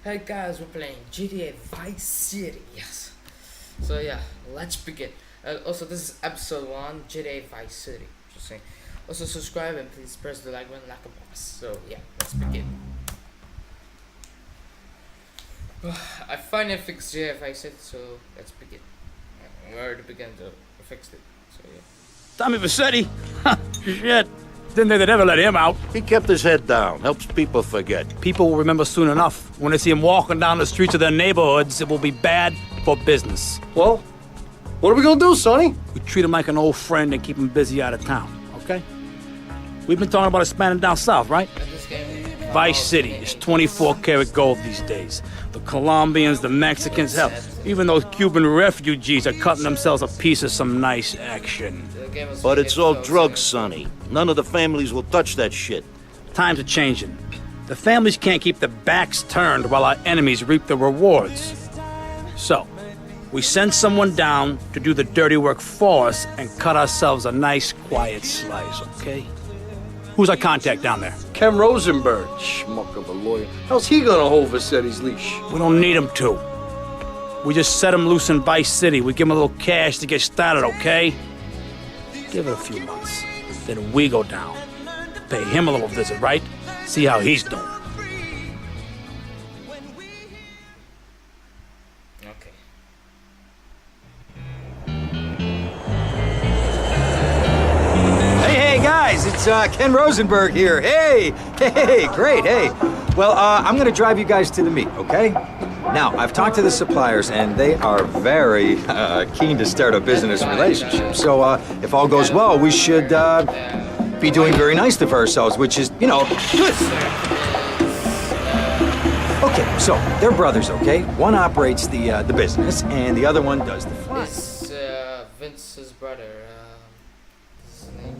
Hey guys, we're playing GTA Vice City. Yes. So yeah, let's begin. Also, this is episode 1, GTA Vice City. Just saying. Also, subscribe and please press the like button like a boss. So yeah, let's begin. I finally fixed GTA Vice City, so let's begin. We already began to fix it. So yeah. Tommy Vassetti? Shit. Didn't think they'd ever let him out. He kept his head down, helps people forget. People will remember soon enough. When they see him walking down the streets of their neighborhoods, it will be bad for business. Well, what are we gonna do, Sonny? We treat him like an old friend and keep him busy out of town, okay? We've been talking about expanding down south, right? This game, Vice City is 24 karat gold these days. The Colombians, the Mexicans, hell, even those Cuban refugees are cutting themselves a piece of some nice action. But it's all drugs, Sonny. None of the families will touch that shit. Times are changing. The families can't keep their backs turned while our enemies reap the rewards. So, we send someone down to do the dirty work for us and cut ourselves a nice, quiet slice, okay? Who's our contact down there? Ken Rosenberg, schmuck of a lawyer. How's he gonna hold Vassetti's leash? We don't need him to. We just set him loose in Vice City. We give him a little cash to get started, okay? Give it a few months. Then we go down. Pay him a little visit, right? See how he's doing. Okay. Hey, guys, it's Ken Rosenberg here. Hey, great, hey. Well, I'm gonna drive you guys to the meet, okay? Now, I've talked to the suppliers, and they are very keen to start a business relationship. So, if all goes well, we should be doing very nicely for ourselves, which is, you know, good. Okay, so they're brothers, okay? One operates the business, and the other one does the flying. This Vince's brother. His name.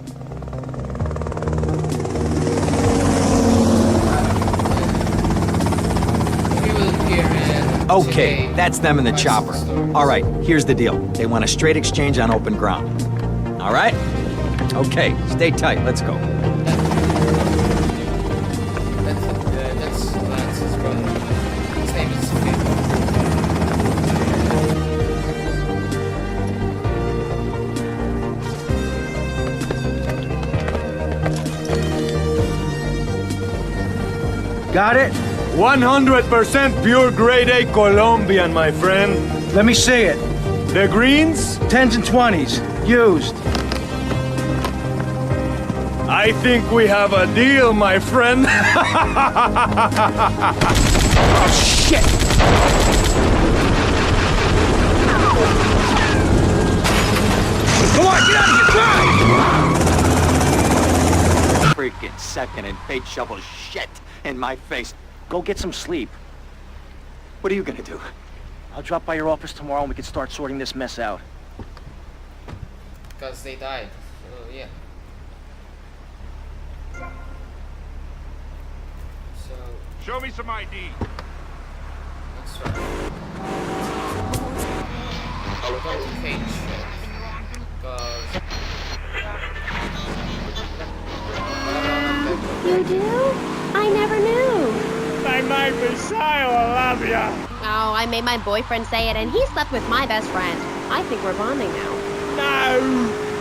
He was here and Okay, today, that's them in the Vice chopper. store. All right, here's the deal. They want a straight exchange on open ground. All right? Okay, stay tight. Let's go. That's Lance's brother. His name is Finn. Got it? 100% pure grade A Colombian, my friend. Let me see it. The greens? 10s and 20s. Used. I think we have a deal, my friend. Oh, shit! Come on, get out of here! Drive! Freaking second and fate shovel shit in my face. Go get some sleep. What are you gonna do? I'll drop by your office tomorrow and we can start sorting this mess out. Because they died. So yeah. So Show me some ID. let's try. I'll go to page. Because You do? I never knew. I might be shy, I love ya. Oh, I made my boyfriend say it, and he slept with my best friend. I think we're bonding now. No,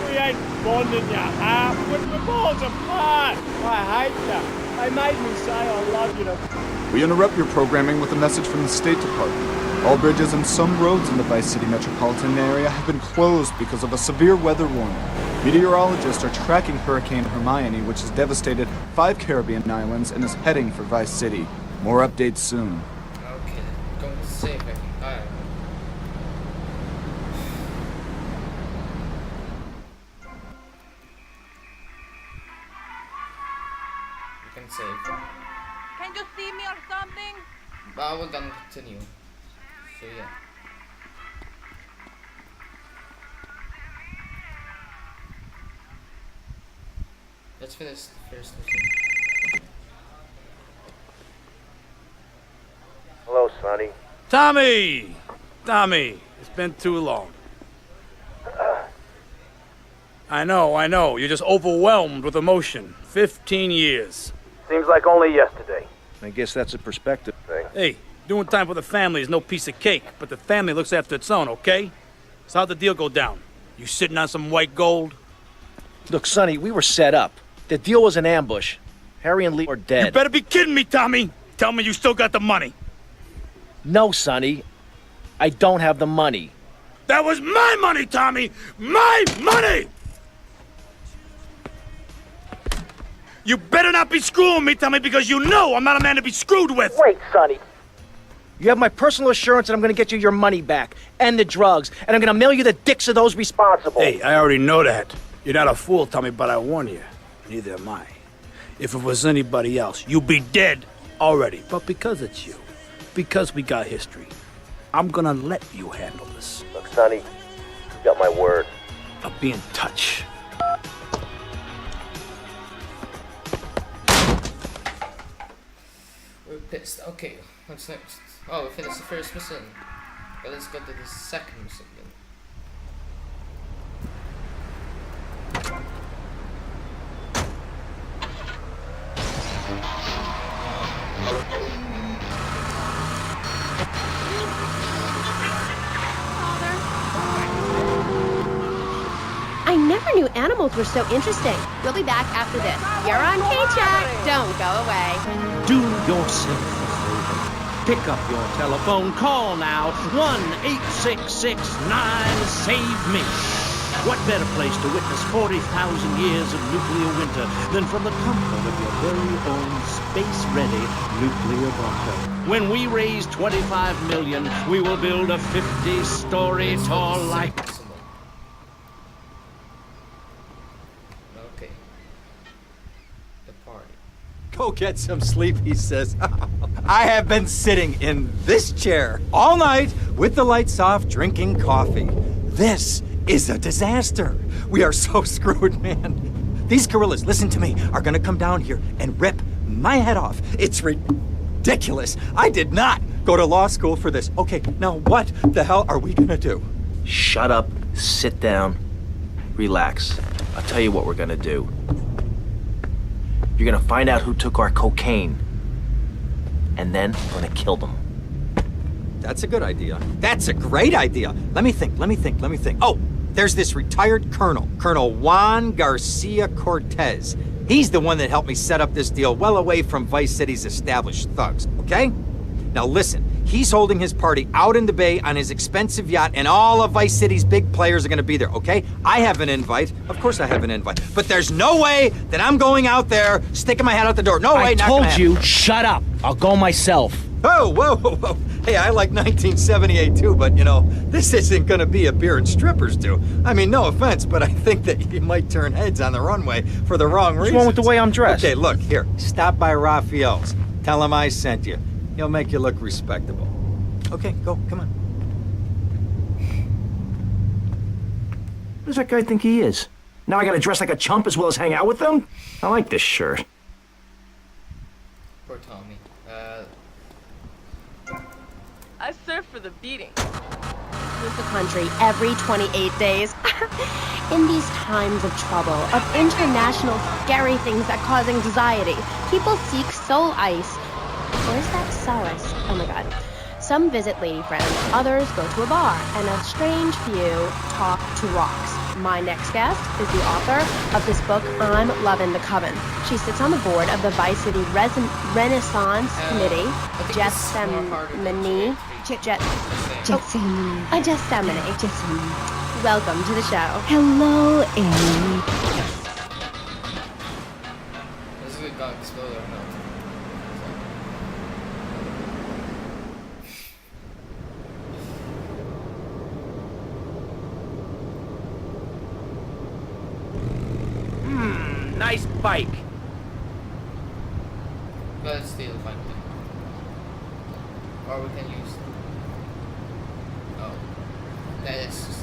we ain't bonding ya half. We're balls apart. I hate ya. I made me say I love you to... We interrupt your programming with a message from the State Department. All bridges and some roads in the Vice City metropolitan area have been closed because of a severe weather warning. Meteorologists are tracking Hurricane Hermione, which has devastated 5 Caribbean islands and is heading for Vice City. More updates soon. okay, I'm going to save it. Alright. You can save. Can you see me or something? But we're gonna continue. So yeah. Let's finish the first mission. Hello, Sonny. Tommy! Tommy, it's been too long. I know. You're just overwhelmed with emotion. 15 years. Seems like only yesterday. I guess that's a perspective thing. Hey, Doing time for the family is no piece of cake, but the family looks after its own, okay? So how'd the deal go down? You sitting on some white gold? Look, Sonny, we were set up. The deal was an ambush. Harry and Lee are dead. You better be kidding me, Tommy! Tell me you still got the money. No, Sonny. I don't have the money. That was my money, Tommy! My money! You better not be screwing me, Tommy, because you know I'm not a man to be screwed with! Wait, Sonny. You have my personal assurance that I'm gonna get you your money back, and the drugs, and I'm gonna mail you the dicks of those responsible. Hey, I already know that. You're not a fool, Tommy, but I warn you. Neither am I. If it was anybody else, you'd be dead already. But because it's you, because we got history, I'm gonna let you handle this. Look, Sonny, you got my word. I'll be in touch. We're pissed. Okay, what's next? Oh, we finished the first mission. But let's go to the second mission then. I never knew animals were so interesting. We'll be back after this. You're on K-Chat. Don't go away. Do yourself a favor. Pick up your telephone. Call now. 1-866-9-SAVE-ME. What better place to witness 40,000 years of nuclear winter than from the comfort of your very own space-ready nuclear bunker? When we raise 25 million, we will build a 50-story tall light. Okay. The party. Go get some sleep, he says. I have been sitting in this chair all night with the lights off, drinking coffee. This is a disaster. We are so screwed, man. These gorillas, listen to me, are gonna come down here and rip my head off. It's ridiculous. I did not go to law school for this. Okay, now what the hell are we gonna do? Shut up, sit down, relax. I'll tell you what we're gonna do. You're gonna find out who took our cocaine, and then we're gonna kill them. That's a good idea. That's a great idea. Let me think. Oh, there's this retired colonel, Colonel Juan Garcia Cortez. He's the one that helped me set up this deal well away from Vice City's established thugs, okay? Now listen, he's holding his party out in the bay on his expensive yacht, and all of Vice City's big players are gonna be there, okay? I have an invite. Of course I have an invite. But there's no way that I'm going out there sticking my head out the door. No way, I not gonna told you, happen. shut up. I'll go myself. Oh, whoa. Hey, I like 1978 too, but you know, this isn't gonna be a beer and strippers do. I mean, no offense, but I think that you might turn heads on the runway for the wrong reasons. What's wrong with the way I'm dressed? Okay, look, here, stop by Raphael's. Tell him I sent you. He'll make you look respectable. Okay, go, come on. Who does that guy think he is? Now I gotta dress like a chump as well as hang out with them? I like this shirt. Poor Tommy. I serve for the beating. Leave the country every 28 days. In these times of trouble, of international scary things that cause anxiety, people seek soul ice. Or is that solace? Oh my god. Some visit lady friends, others go to a bar, and a strange few talk to rocks. My next guest is the author of this book, I'm Lovin' the Coven. She sits on the board of the Vice City Renaissance Committee, Gethsemane. Welcome to the show. Hello, Amy. This is gonna explode or not? Nice bike. Let's steal the bike. Or we can use. Oh. That is just.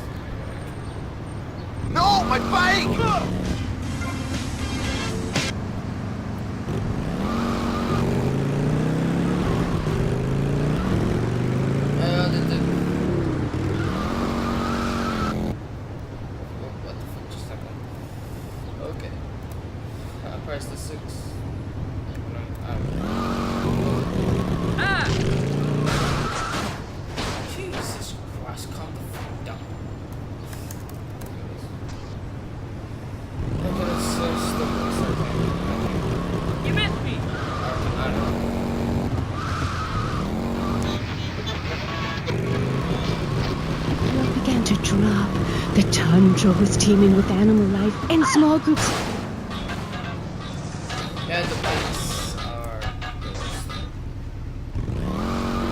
No, my bike! What the fuck just happened? Okay. Press the 6. The tundra was teeming with animal life and small groups. Yeah, the bikes are.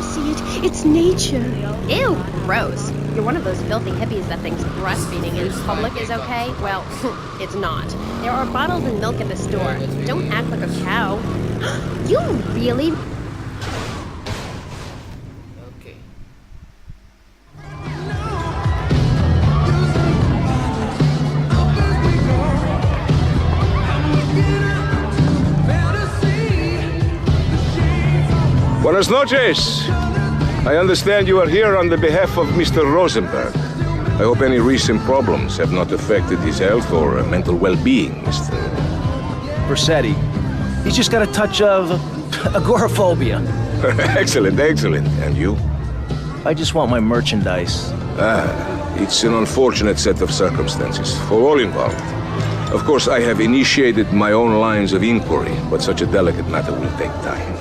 See it? It's nature. Ew, gross. You're one of those filthy hippies that thinks breastfeeding in public is okay? Well, it's not. There are bottles and milk at the store. Don't act like a cow. You really... Okay. Buenas noches. I understand you are here on the behalf of Mr. Rosenberg. I hope any recent problems have not affected his health or mental well-being, Mr. Versetti. He's just got a touch of agoraphobia. Excellent, excellent. And you? I just want my merchandise. It's an unfortunate set of circumstances for all involved. Of course, I have initiated my own lines of inquiry, but such a delicate matter will take time.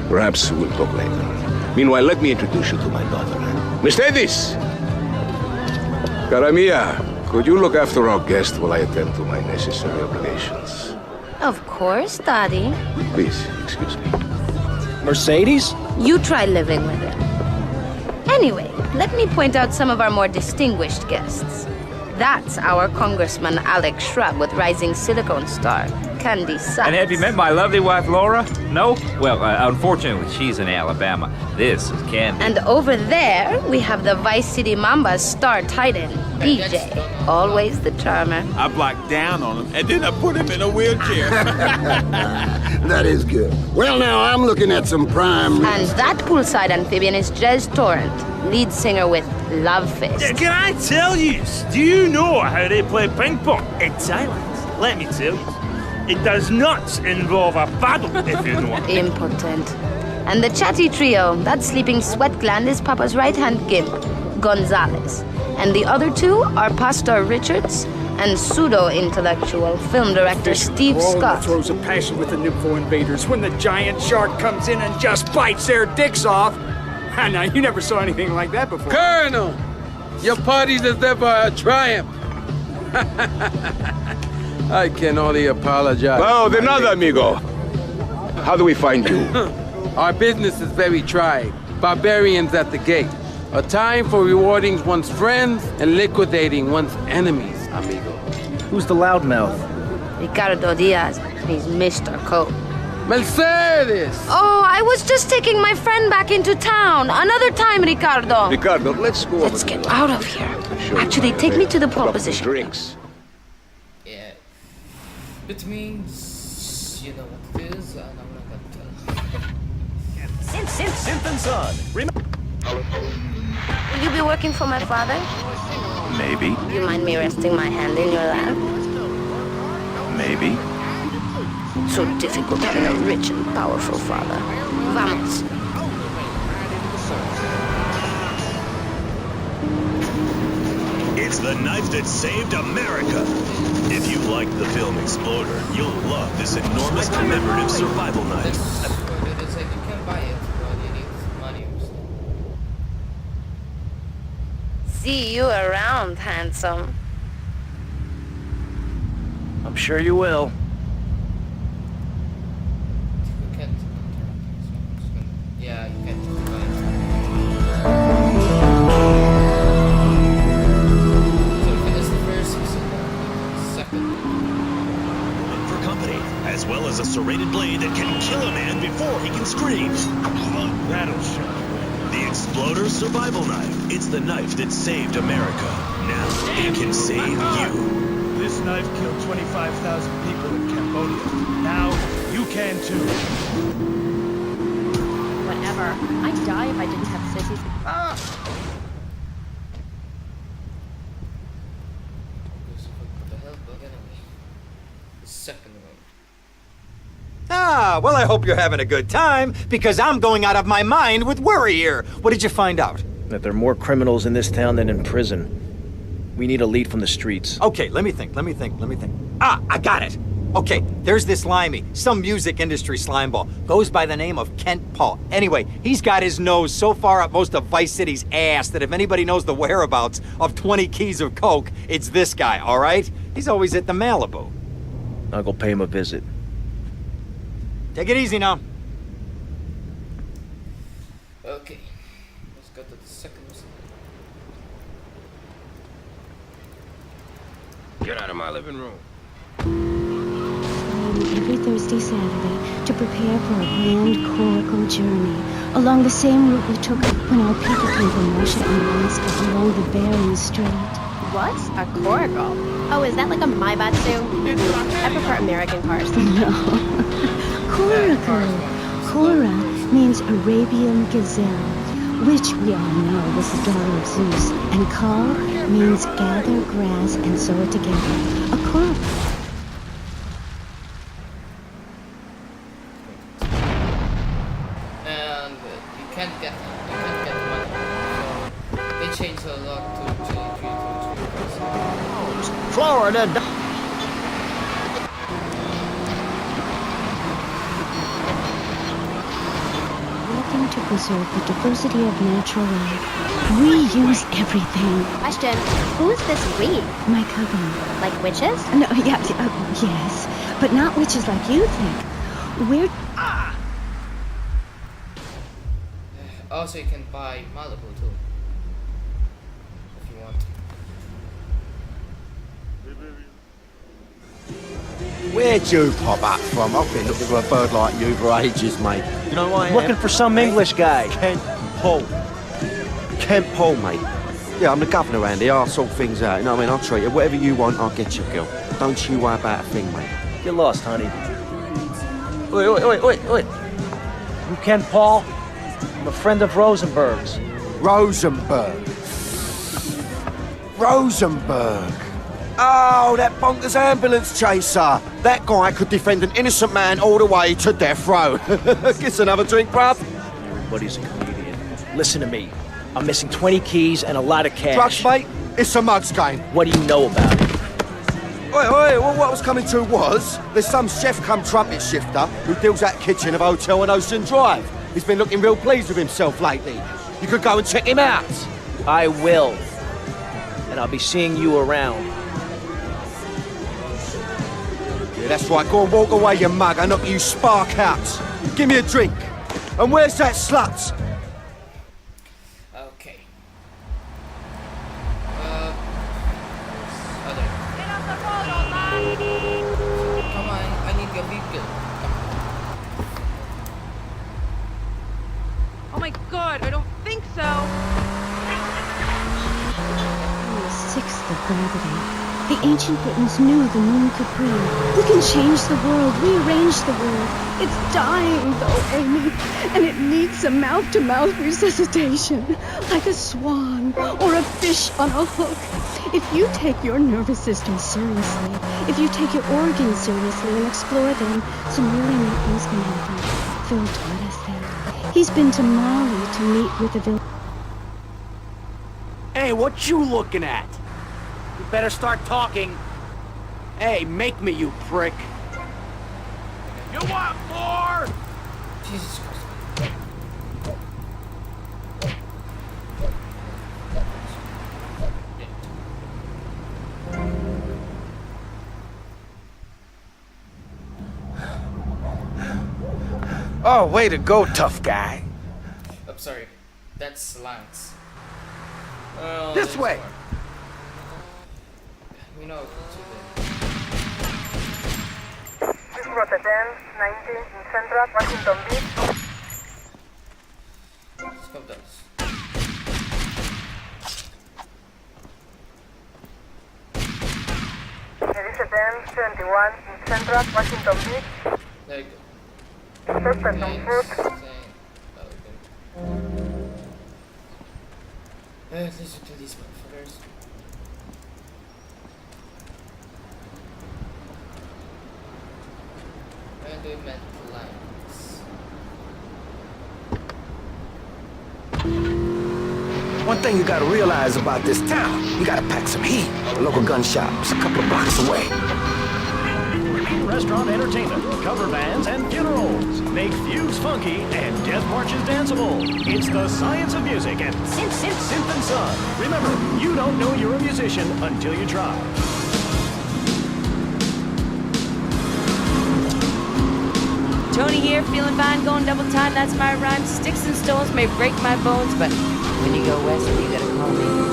Perhaps we'll talk later. Meanwhile, let me introduce you to my daughter. Mercedes! Cara mia, could you look after our guest while I attend to my necessary obligations? Of course, Daddy. Please, excuse me. Mercedes? You try living with him. Anyway, let me point out some of our more distinguished guests. That's our Congressman Alex Shrub with Rising Silicon Star, Candy Sachs. And have you met my lovely wife, Laura? No? Well, unfortunately, she's in Alabama. This is Candy. And over there, we have the Vice City Mamba's star titan, DJ. Always the charmer. I blocked down on him, and then I put him in a wheelchair. That is good. Well, now, I'm looking at some prime... And that poolside amphibian is Jez Torrent, lead singer with Love Fist. Can I tell you? Do you know how they play ping pong in Thailand? Let me tell you. It does not involve a paddle, if you know what I mean. Impotent. And the chatty trio, that sleeping sweat gland is Papa's right-hand gimp, Gonzalez. And the other two are Pastor Richards and pseudo-intellectual film director Steve Scott. Throws a passion with the Nympho invaders when the giant shark comes in and just bites their dicks off. Now, you never saw anything like that before. Colonel, your party is ever a triumph. I can only apologize. Oh, de nada, amigo. How do we find you? Our business is very trying. Barbarians at the gate. A time for rewarding one's friends and liquidating one's enemies, amigo. Who's the loudmouth? Ricardo Diaz. He's Mr. Cope. Mercedes! Oh, I was just taking my friend back into town. Another time, Ricardo. Ricardo, let's go. Let's get out of here. Actually, take me to the pole position. Drinks. Yeah. It means you know what it is, and I'm not gonna tell. Synth and Son. Will you be working for my father? Maybe. Do you mind me resting my hand in your lap? Maybe. So difficult having a rich and powerful father. Vamos. It's the knife that saved America. If you like the film Exploder, you'll love this enormous commemorative survival knife. It's like you can buy it, but you need money or something. See you around, handsome. I'm sure you will. You can't. Yeah, you can't buy it. As well as a serrated blade that can kill a man before he can scream. That'll show you. The Exploder Survival Knife. It's the knife that saved America. Now it can save you. This knife killed 25,000 people in Cambodia. Now you can too. Whatever. I'd die if I didn't have sissies. What the hell? But anyway. The second one. Ah, well, I hope you're having a good time, because I'm going out of my mind with worry here. What did you find out? That there are more criminals in this town than in prison. We need a lead from the streets. Okay, let me think. Ah, I got it. Okay, there's this limey, some music industry slimeball. Goes by the name of Kent Paul. Anyway, he's got his nose so far up most of Vice City's ass that if anybody knows the whereabouts of 20 keys of coke, it's this guy, all right? He's always at the Malibu. I'll go pay him a visit. Take it easy now. Okay, let's go to the second one. Get out of my living room. Every Thursday, Saturday, to prepare for a grand coracle journey along the same route we took when our people came from Russia and Alaska along the Bering Strait. What? A coracle? Oh, is that like a Maibatsu? I prefer American cars. No. Coracle. Cora means Arabian gazelle, which we all know was the daughter of Zeus. And Kal means gather grass and sew it together. A coracle. And you can't get money. So they changed a lot to Florida. Working to preserve the diversity of natural life. We use everything. Question, who's this we? My coven. Like witches? No, yeah, yes, but not witches like you think. We're... Also, you can buy Malibu too, if you want. Where'd you pop up from? I've been looking for a bird like you for ages, mate. You know why I am? Looking for some English guy. Kent Paul. Kent Paul, mate. Yeah, I'm the governor around here. I'll sort things out. You know what I mean? I'll treat you. Whatever you want, I'll get you, girl. Don't you worry about a thing, mate. Get lost, honey. Oi, oi, oi, oi, oi. You Ken Paul? I'm a friend of Rosenberg's. Rosenberg. Rosenberg. Oh, that bonkers ambulance chaser. That guy could defend an innocent man all the way to death row. Get another drink, bruv. Everybody's a comedian. Listen to me. I'm missing 20 keys and a lot of cash. Drugs, mate? It's a mug's game. What do you know about it? Oi, oi, well, what I was coming to was, there's some chef come trumpet shifter who deals at kitchen of a hotel on Ocean Drive. He's been looking real pleased with himself lately. You could go and check him out. I will. And I'll be seeing you around. Yeah, that's right. Go and walk away, you mug. I knock you spark out. Give me a drink. And where's that slut? Okay. Come on, I need your vehicle. Oh my god, I don't think so. The sixth of gravity. The ancient Britons knew the moon could breathe. We can change the world, rearrange the world. It's dying, though, Amy, and it needs some mouth-to-mouth resuscitation, like a swan or a fish on a hook. If you take your nervous system seriously, if you take your organs seriously and explore them, some really neat things can happen. Phil taught us that. He's been to Mali to meet with the village. Hey, what you looking at? You better start talking. Hey, make me, you prick. You want more? Jesus Christ. Oh, way to go, tough guy. I'm sorry. That's Lance. This way. We know to This Route 10, 19 in Central Washington Beach. Let's go this. Edise 10, 71 in Central Washington Beach. There you go. Suspect on foot. Listen to these motherfuckers. And we met Lance. One thing you gotta realize about this town, you gotta pack some heat. The local gun shop is a couple of blocks away. restaurant entertainment, cover bands, and funerals. Make fugues funky and death marches danceable. It's the science of music at Synth and Son. Remember, you don't know you're a musician until you try. Tony here, feeling fine, going double time, that's my rhyme. Sticks and stones may break my bones, but when you go west, you gotta call me.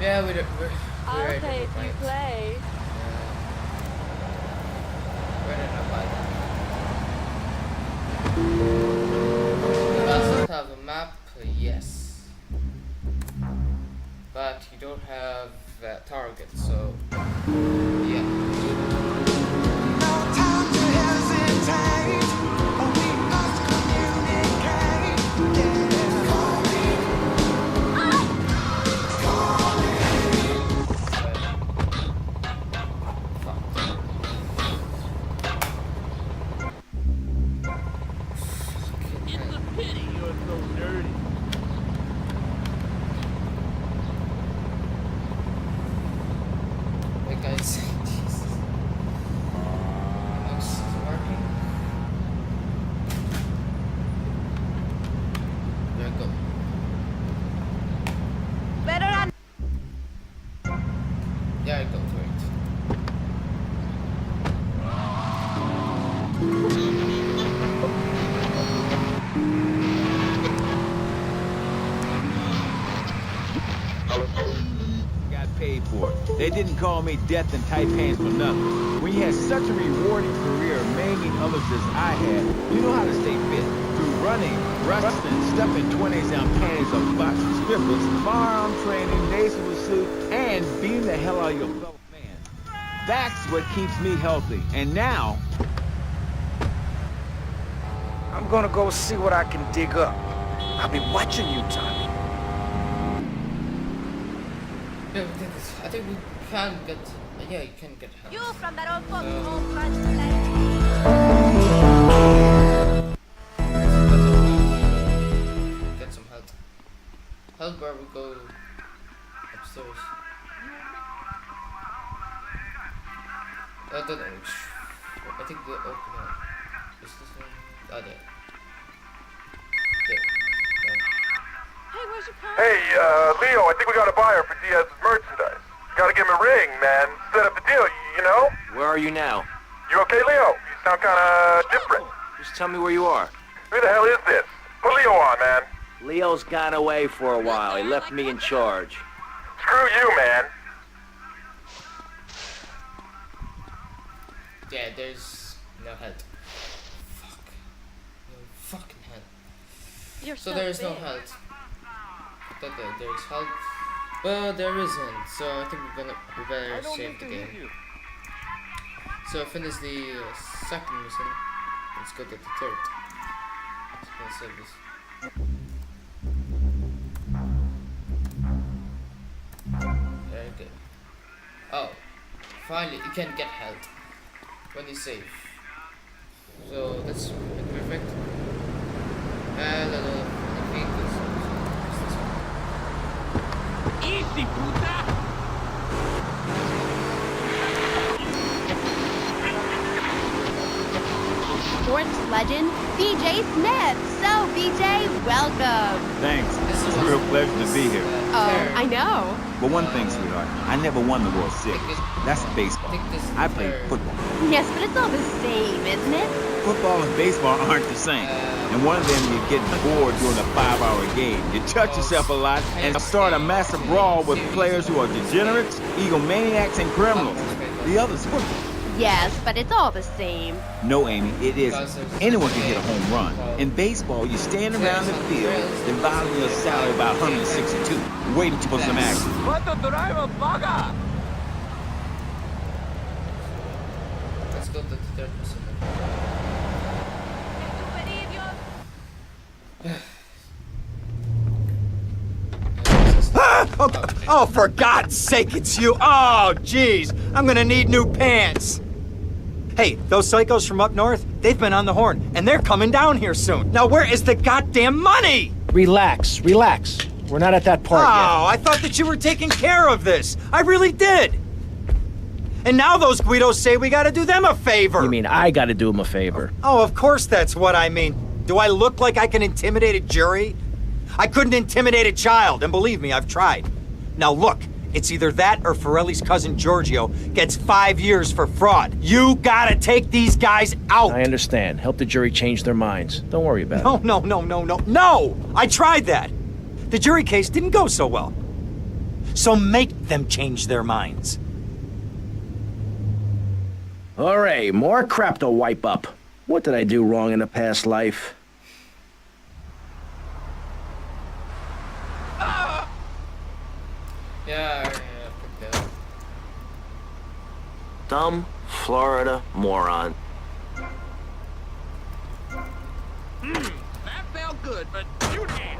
Yeah, we're I'll ready play to if you play. We're ready to play. Does it have a map? Yes. But you don't have target, so yeah. They didn't call me death and tight pants for nothing. When you had such a rewarding career maiming others as I had, you know how to stay fit. Through running, wrestling, stuffing 20s-ounce panties of boxing strippers, firearm training, nasal suit, and beating the hell out of your fellow man. That's what keeps me healthy. And now, I'm gonna go see what I can dig up. I'll be watching you, Tommy. Yeah, we did this. I think we can get. Yeah, you can get help. You from that old folks Get some help. Help where we go upstairs. I don't know which. I think the open up. Is this one? Oh, there. Hey, where's your car? Hey, Leo, I think we got a buyer for Diaz's merchandise. Gotta give him a ring, man. Set up a deal, you know? Where are you now? You okay, Leo? You sound kinda different. Just tell me where you are. Who the hell is this? Put Leo on, man. Leo's gone away for a while. He left me in charge. Screw you, man. Yeah, there's no help. Fuck. No fucking help. You're so there is no help. Thought that there's help, but there isn't. So I think we better save the game. So finish the second mission. Let's go to the third. Let's save this. Very good. Oh, finally you can get help when you save. So that's perfect. Easy, puta! Sports legend, BJ Smith. So, BJ, welcome. Thanks. It's a real pleasure to be here. Oh, I know. But one thing, sweetheart, I never won the World Series. That's baseball. I played football. Yes, but it's all the same, isn't it? Football and baseball aren't the same. And one of them, you get bored during a 5-hour game. You touch yourself a lot and start a massive brawl with players who are degenerates, egomaniacs, and criminals. The other's football. Yes, but it's all the same. No, Amy, it isn't. Anyone can hit a home run. In baseball, you stand around the field, dividing your salary by 162, waiting for some action. Let's go to the third person. Oh, for God's sake, it's you. Oh, jeez. I'm gonna need new pants. Hey, those psychos from up north, they've been on the horn, and they're coming down here soon. Now, where is the goddamn money? Relax, relax. We're not at that part yet. Oh, I thought that you were taking care of this. I really did. And now those Guidos say we gotta do them a favor. You mean I gotta do them a favor? Oh, of course that's what I mean. Do I look like I can intimidate a jury? I couldn't intimidate a child, and believe me, I've tried. Now look, it's either that or Forelli's cousin Giorgio gets 5 years for fraud. You gotta take these guys out. I understand. Help the jury change their minds. Don't worry about it. No! I tried that. The jury case didn't go so well. So make them change their minds. All right, more crap to wipe up. What did I do wrong in a past life? Yeah, pick that. Dumb Florida moron. That felt good, but you can't.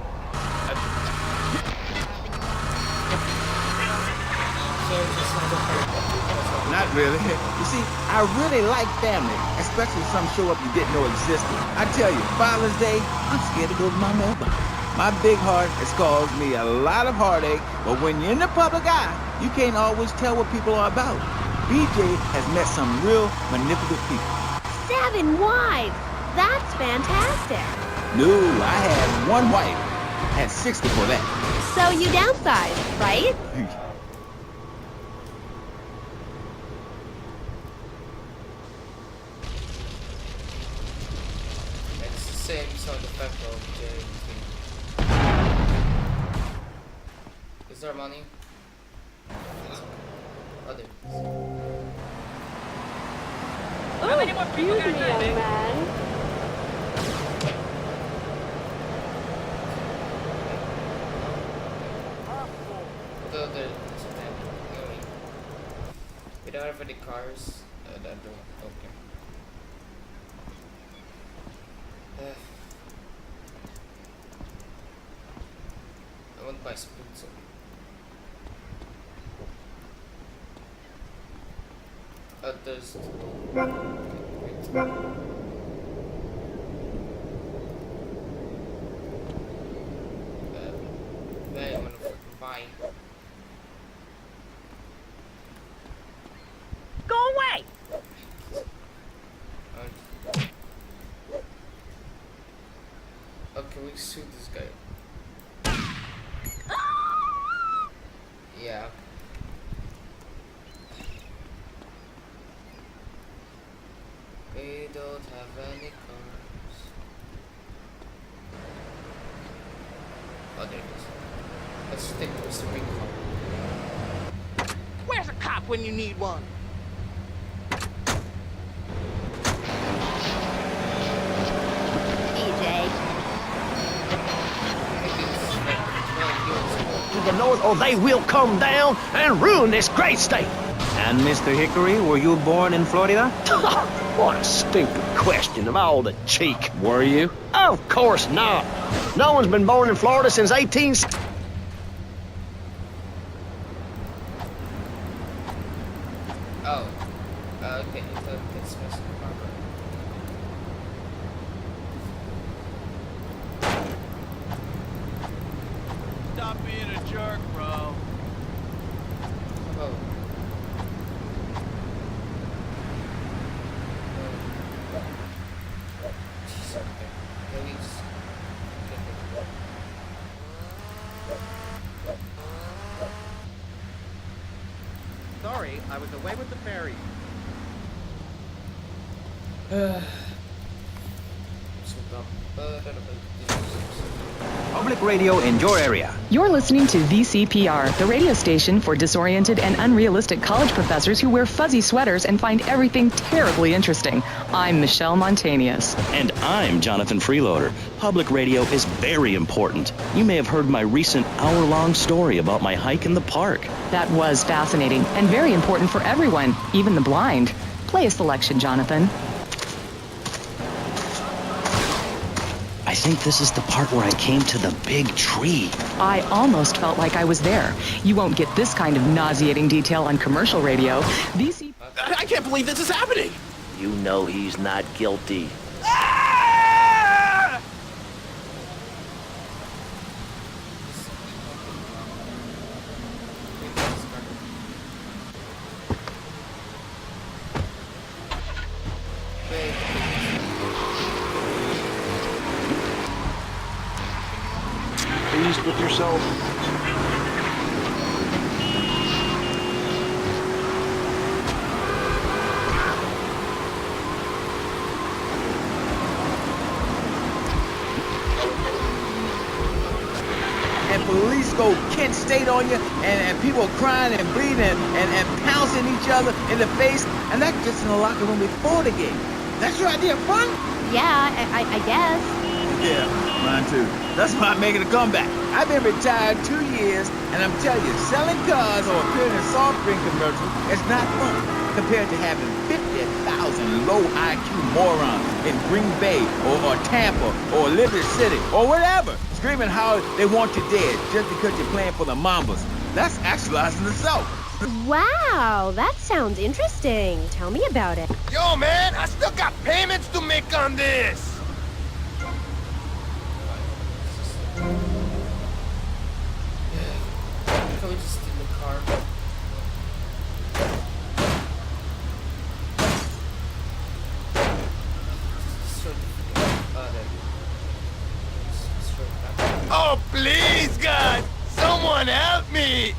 Not really. You see, I really like family, especially some show up you didn't know existed. I tell you, Father's Day, I'm scared to go to my mailbox. My big heart has caused me a lot of heartache, but when you're in the public eye, you can't always tell what people are about. BJ has met some real manipulative people. 7 wives! That's fantastic! No, I had 1 wife. I had 6 before that. So you downsized, right? It's the same sound effect of J. Is there money? Other. How many more people got young man? We don't have any cars that don't. Okay. I want to buy spoons. There's. Wait, I'm gonna buy. Go away! Oh, can we shoot this guy? Yeah. We don't have any cars. Oh, there it is. Let's stick with the big car. Where's a cop when you need one? To the north, or they will come down and ruin this great state. And Mr. Hickory, were you born in Florida? What a stupid question of all the cheek. Were you? Of course not. No one's been born in Florida since 18... Oh. Okay, so it's missing Stop being a jerk, bro. Oh. Jeez, okay. Release. Sorry, I was away with the ferry. Public radio in your area. You're listening to VCPR, the radio station for disoriented and unrealistic college professors who wear fuzzy sweaters and find everything terribly interesting. I'm Michelle Montanius. And I'm Jonathan Freeloader. Public radio is very important. You may have heard my recent hour-long story about my hike in the park. That was fascinating and very important for everyone, even the blind. Play a selection, Jonathan. I think this is the part where I came to the big tree. I almost felt like I was there. You won't get this kind of nauseating detail on commercial radio. I can't believe this is happening. You know he's not guilty. Pleased with yourself? And police go Kent State on you, and people crying and bleeding and pouncing each other in the face, and that's just in the locker room before the game. That's your idea of fun? Yeah, I guess. Yeah, mine too. That's why I'm making a comeback. I've been retired 2 years, and I'm telling you, selling cars or appearing in soft drink commercials is not fun compared to having 50,000 low IQ morons in Green Bay or Tampa or Liberty City or whatever, screaming how they want you dead just because you're playing for the Mambas. That's actualizing the South. Wow, that sounds interesting. Tell me about it. Yo, man, I still got payments to make on this. Can we just steal the car? Oh, please, God! Someone help me!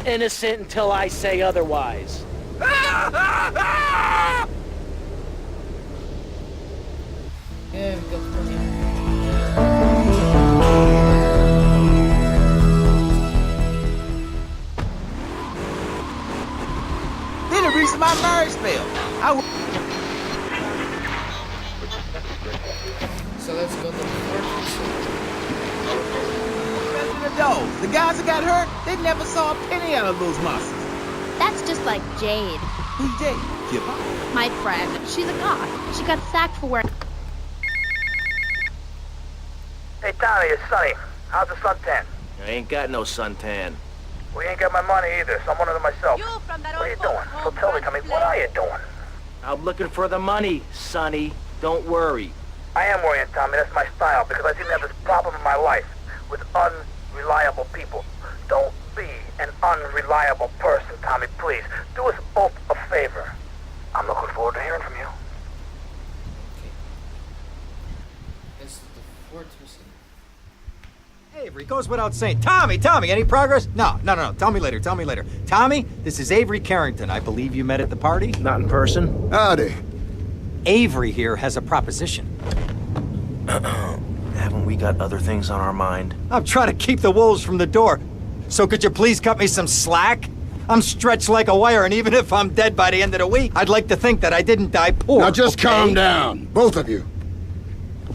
Innocent until I say otherwise. Yeah, we got money. Then it reached my marriage spell. So let's go to the The guys that got hurt, they never saw a penny out of those monsters. That's just like Jade. Who's Jade? Kipper? My friend. She's a cop. She got sacked for wearing... Hey, Tommy, it's Sonny. How's the suntan? I ain't got no suntan. We ain't got my money either, so I'm one of them myself. What are you doing? So tell me, Tommy, what are you doing? I'm looking for the money, Sonny. Don't worry. I am worrying, Tommy. That's my style, because I seem to have this problem in my life with unreliable people. Don't be an unreliable person, Tommy, please. Do us both a favor. I'm looking forward to hearing from you. This is the fourth missing. Avery, goes without saying. Tommy, any progress? No. Tell me later. Tommy, this is Avery Carrington. I believe you met at the party? Not in person. Howdy. Avery here has a proposition. Haven't we got other things on our mind? I'm trying to keep the wolves from the door. So could you please cut me some slack? I'm stretched like a wire, and even if I'm dead by the end of the week, I'd like to think that I didn't die poor. Now just calm down, both of you.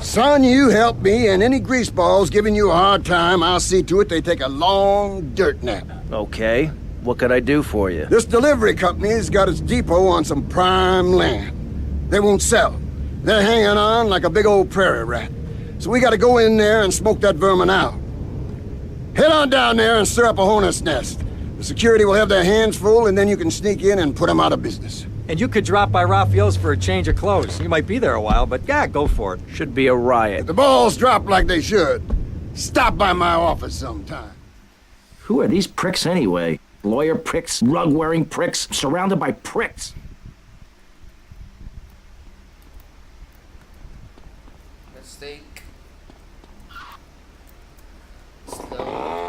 Son, you help me, and any greaseballs giving you a hard time, I'll see to it they take a long dirt nap. Okay. What could I do for you? This delivery company's got its depot on some prime land. They won't sell. They're hanging on like a big old prairie rat. So we gotta go in there and smoke that vermin out. Head on down there and stir up a hornet's nest. The security will have their hands full, and then you can sneak in and put them out of business. And you could drop by Raphael's for a change of clothes. You might be there a while, but yeah, go for it. Should be a riot. If the balls drop like they should, stop by my office sometime. Who are these pricks anyway? Lawyer pricks, rug-wearing pricks, surrounded by pricks. Mistake. Slow.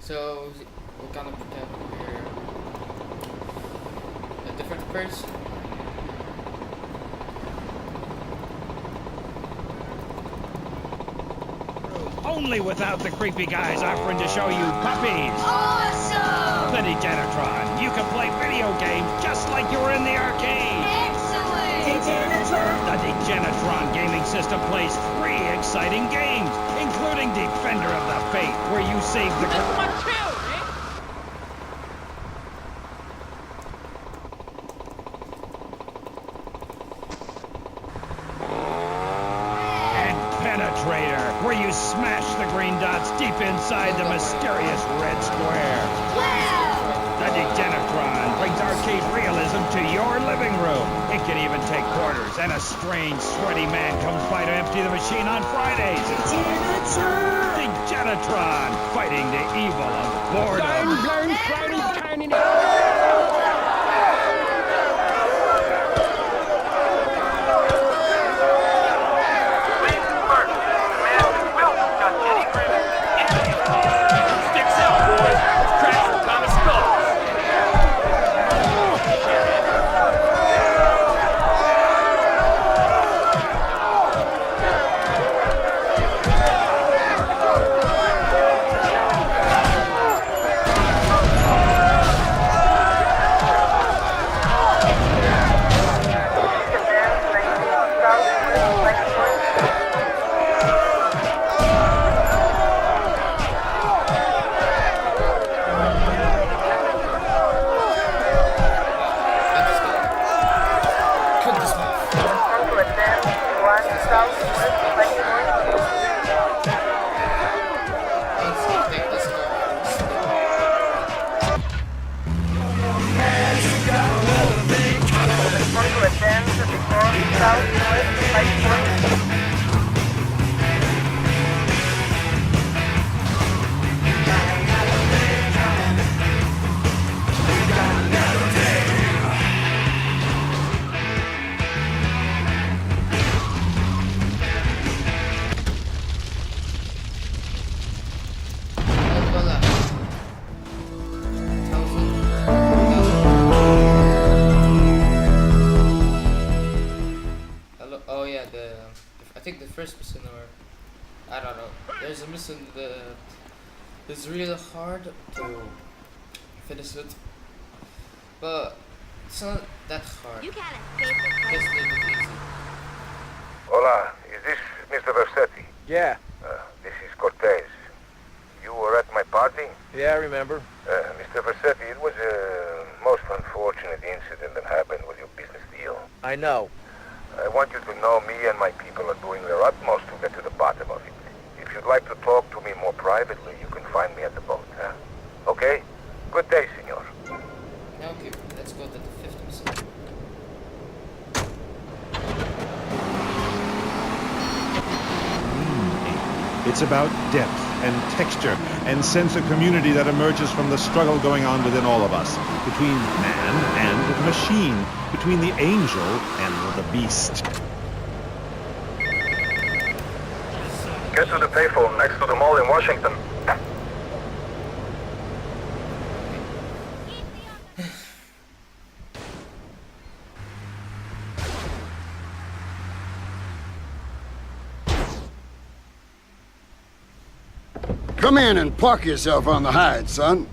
So we're gonna pretend we're a different person. Only without the creepy guys offering to show you puppies. Awesome! Plenty Janatron, you can play video games just like you were in the arcade. The Degenitron gaming system plays 3 exciting games, including Defender of the Faith, where you save the... And Penetrator, where you smash the green dots deep inside the mysterious red square. The Degenitron brings arcade realism to your living room. It can even take quarters, and a strange, sweaty man comes by to empty the machine on Fridays. Degenitron, fighting the evil of boredom. It's really hard to finish it, but it's not that hard. Just leave it easy. Hola, is this Mr. Versetti? Yeah. This is Cortez. You were at my party? Yeah, I remember. Mr. Versetti, it was a most unfortunate incident that happened with your business deal. I know. I want you to know me and my people are doing their utmost to get to the bottom of it. If you'd like to talk to me more privately, you can find me at the boat, huh? Okay? Good day, senor. Okay, let's go to the 5th episode. It's about depth and texture and sense of community that emerges from the struggle going on within all of us, between man and machine, between the angel and the beast. Get to the payphone next to the mall in Washington. Come in and park yourself on the hide, son.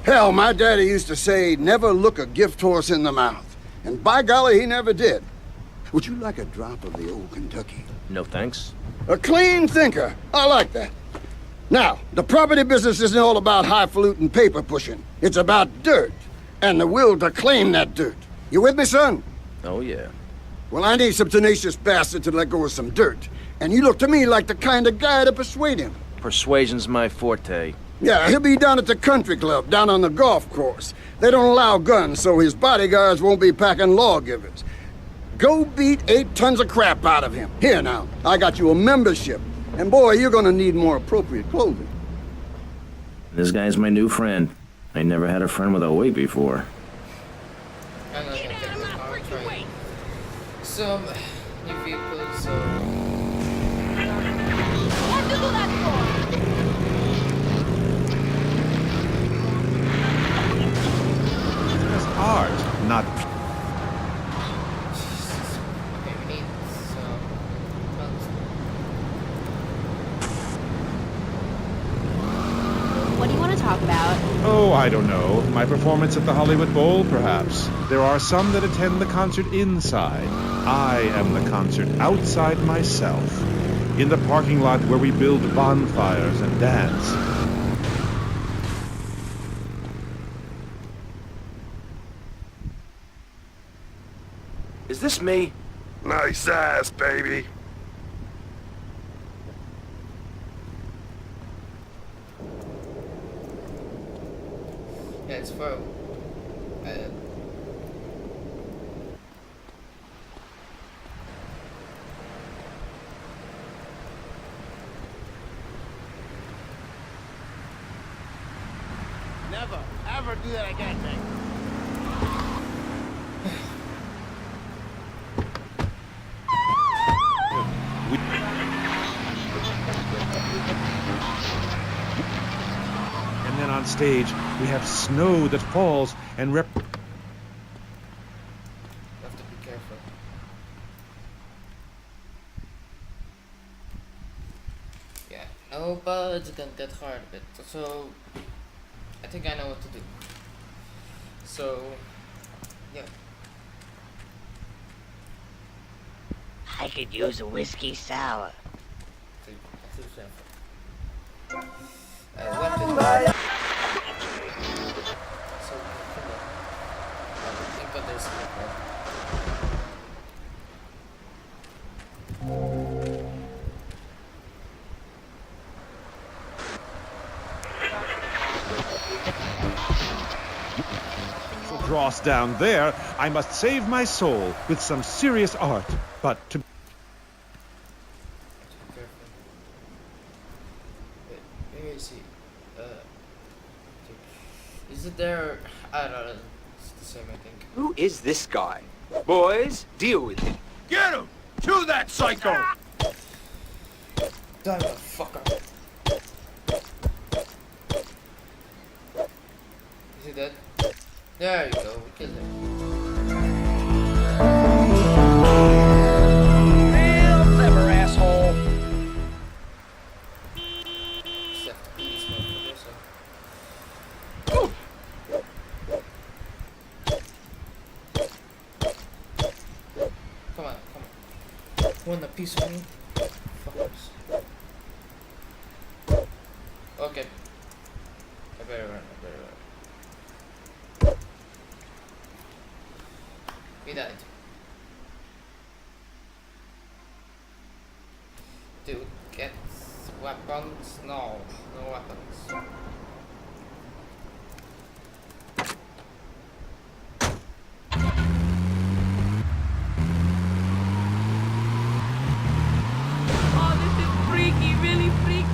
Hell, my daddy used to say, never look a gift horse in the mouth. And by golly, he never did. Would you like a drop of the old Kentucky? No thanks. A clean thinker. I like that. Now, the property business isn't all about highfalutin paper pushing. It's about dirt, and the will to claim that dirt. You with me, son? Oh, yeah. Well, I need some tenacious bastard to let go of some dirt. And you look to me like the kind of guy to persuade him. Persuasion's my forte. Yeah, he'll be down at the country club, down on the golf course. They don't allow guns, so his bodyguards won't be packing lawgivers. Go beat 8 tons of crap out of him. Here now, I got you a membership. And boy, you're gonna need more appropriate clothing. This guy's my new friend. I never had a friend with a weight before. I'm not gonna take the car, try some new vehicles, so... What to do that for? It's art, not... Okay, we need some... What do you want to talk about? Oh, I don't know. My performance at the Hollywood Bowl, perhaps. There are some that attend the concert inside. I am the concert outside myself. In the parking lot where we build bonfires and dance. Is this me? Nice ass, baby. Yeah, it's for Never, ever do that again, Nick. And then on stage, we have snow that falls and you have to be careful. Yeah, no buds can get hard a bit. So I think I know what to do. So yeah. I could use a whiskey sour. Weapon. So think of this. dross down there, I must save my soul with some serious art. But to... Let me see. Is it there? I don't know. It's the same, I think. Who is this guy? Boys, deal with him. Get him! Kill that psycho! Damn the fucker. Is he dead? There you go, we killed him. Real clever, asshole! Except he's not for this one. Come on, come on. Want a piece of me? Fuckers. Okay. I better run, He died. Dude, get weapons? No, no weapons. Oh, this is freaky, really freaky.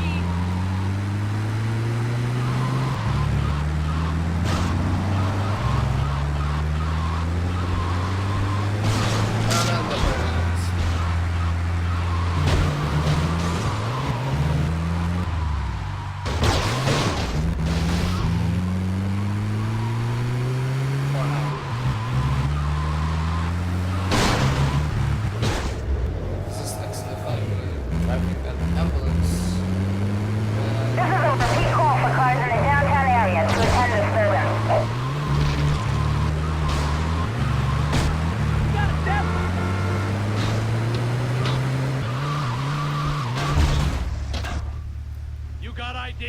Do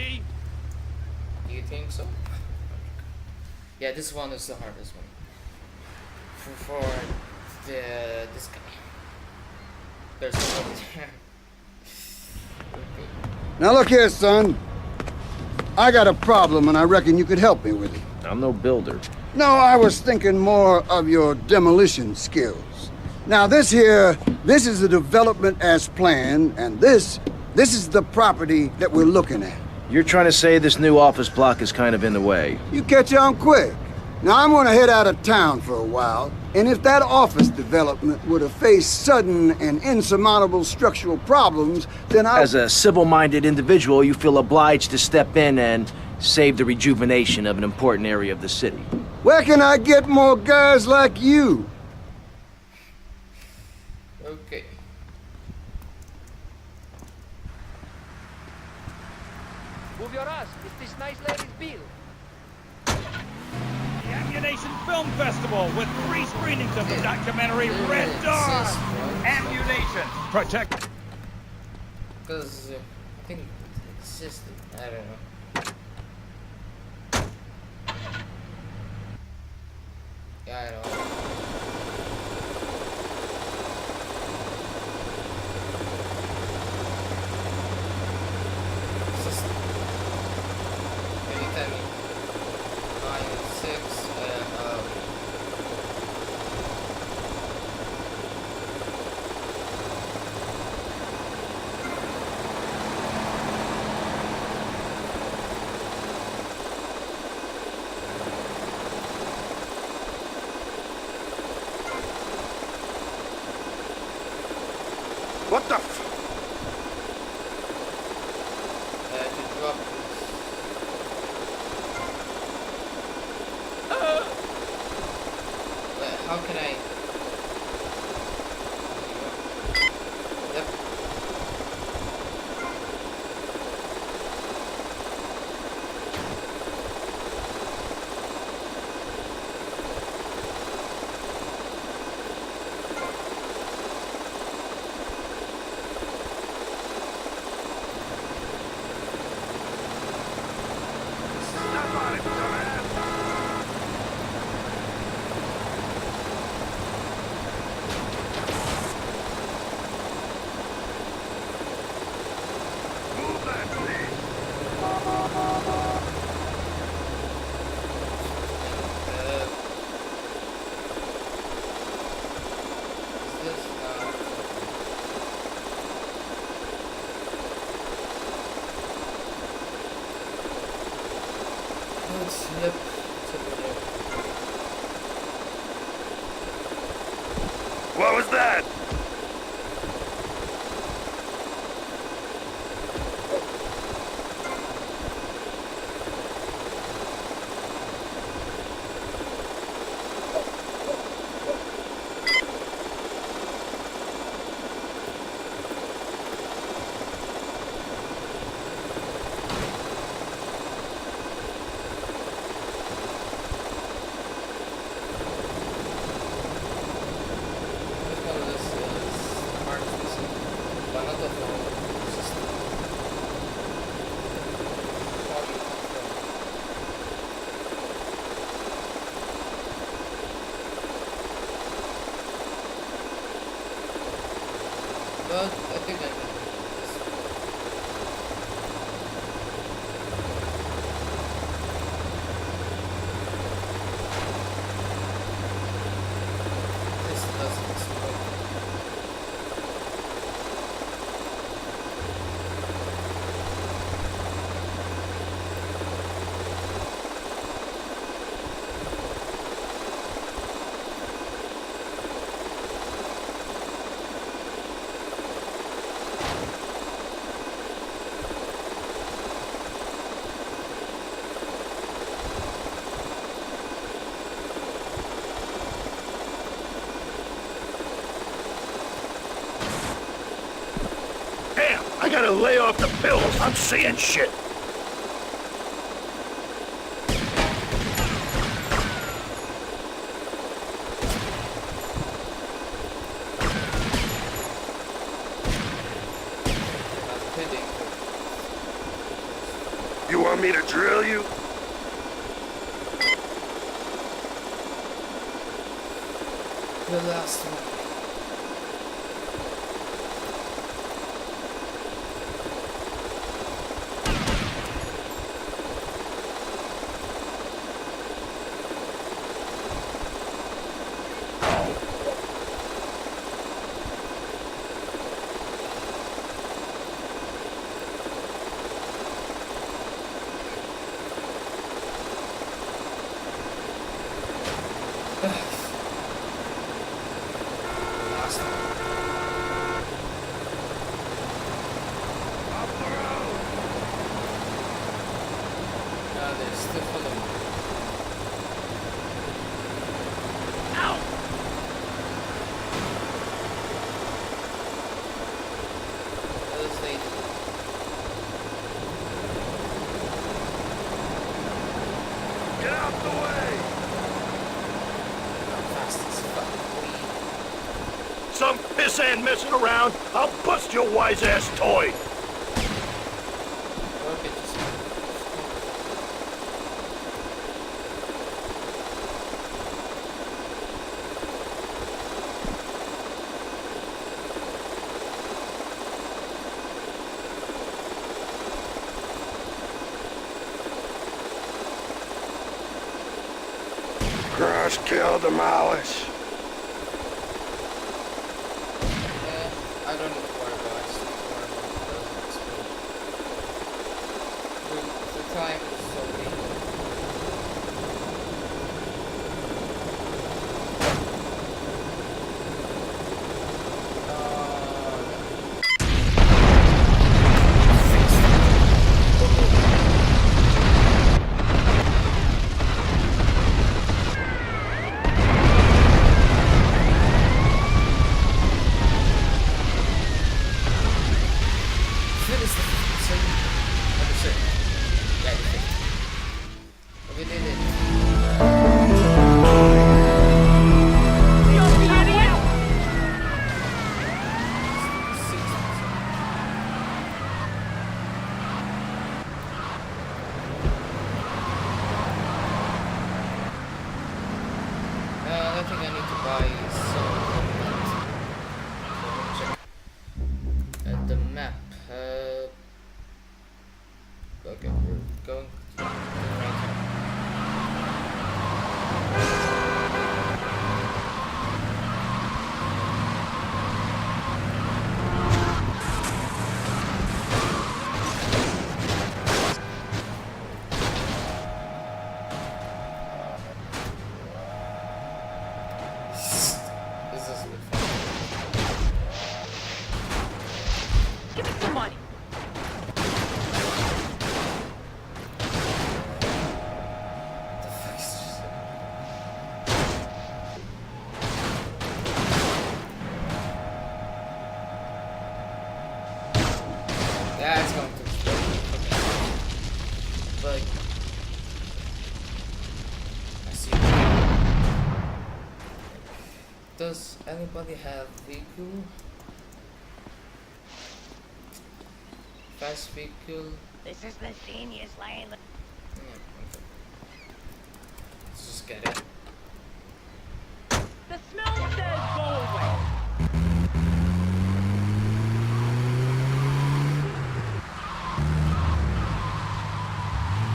you think so? Yeah, this one is the hardest one. For this guy. There's one there. Now look here, son. I got a problem and I reckon you could help me with it. I'm no builder. No, I was thinking more of your demolition skills. Now this is the development as planned, and this is the property that we're looking at. You're trying to say this new office block is kind of in the way. You catch on quick. Now I'm gonna head out of town for a while, and if that office development were to face sudden and insurmountable structural problems, then As a civil-minded individual, you feel obliged to step in and save the rejuvenation of an important area of the city. Where can I get more guys like you? Okay. Move your ass. It's this nice lady's bill. Wisconsin Film Festival with 3 screenings of the documentary Red Dawn. Ammunition. Protect. Because I think it existed. I don't know. Yeah, I know. Can you tell me? 9, 6, What the f... to drop this. Wait, how can I? Yep. Yep. It's over there. What was that? But I think I can do this. This doesn't explode. Damn, I gotta lay off the pills. I'm seeing shit. You want me to drill you? The last one. Get out the way! pissant messing around, I'll bust your wise-ass toy. Crush, kill, demolish. I don't need to worry about it. The time is so late. I think I need to buy some. Check the map. Okay, we're going to right here. This is a bit fun. Give me some money. The fuck is this? Yeah, it's going to explode. Okay. But I see. Does anybody have vehicle? Fast vehicle? This is the genius lane. Yeah, okay. Let's just get it. The smell says go away.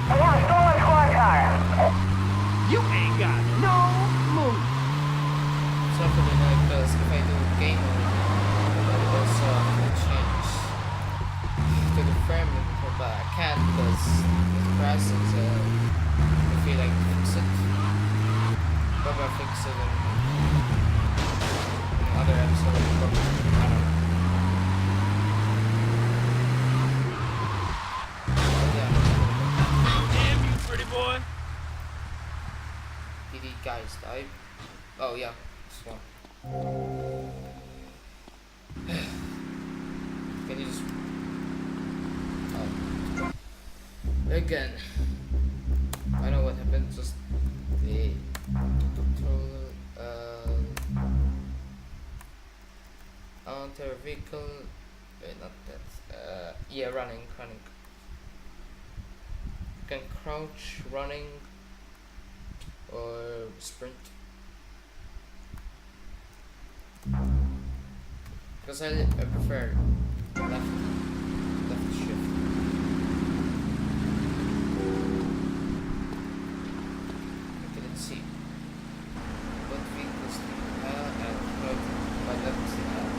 I want a stolen squad car. You ain't got no move. So for the night, because if I do game mode, I will also change to the frame rate, but I can't because it crashes. I feel like fix it. Probably I'll fix it in another episode. Probably, I don't know. But yeah. Damn you, pretty boy. Did these guys die? Oh yeah, this one. Can you just... Oh. Again. I know what happened, just the controller, onto a vehicle, not that, yeah, running. You can crouch, running, or sprint. Because I prefer left shift. Okay, let's see. What vehicles do you have and what levels do you have?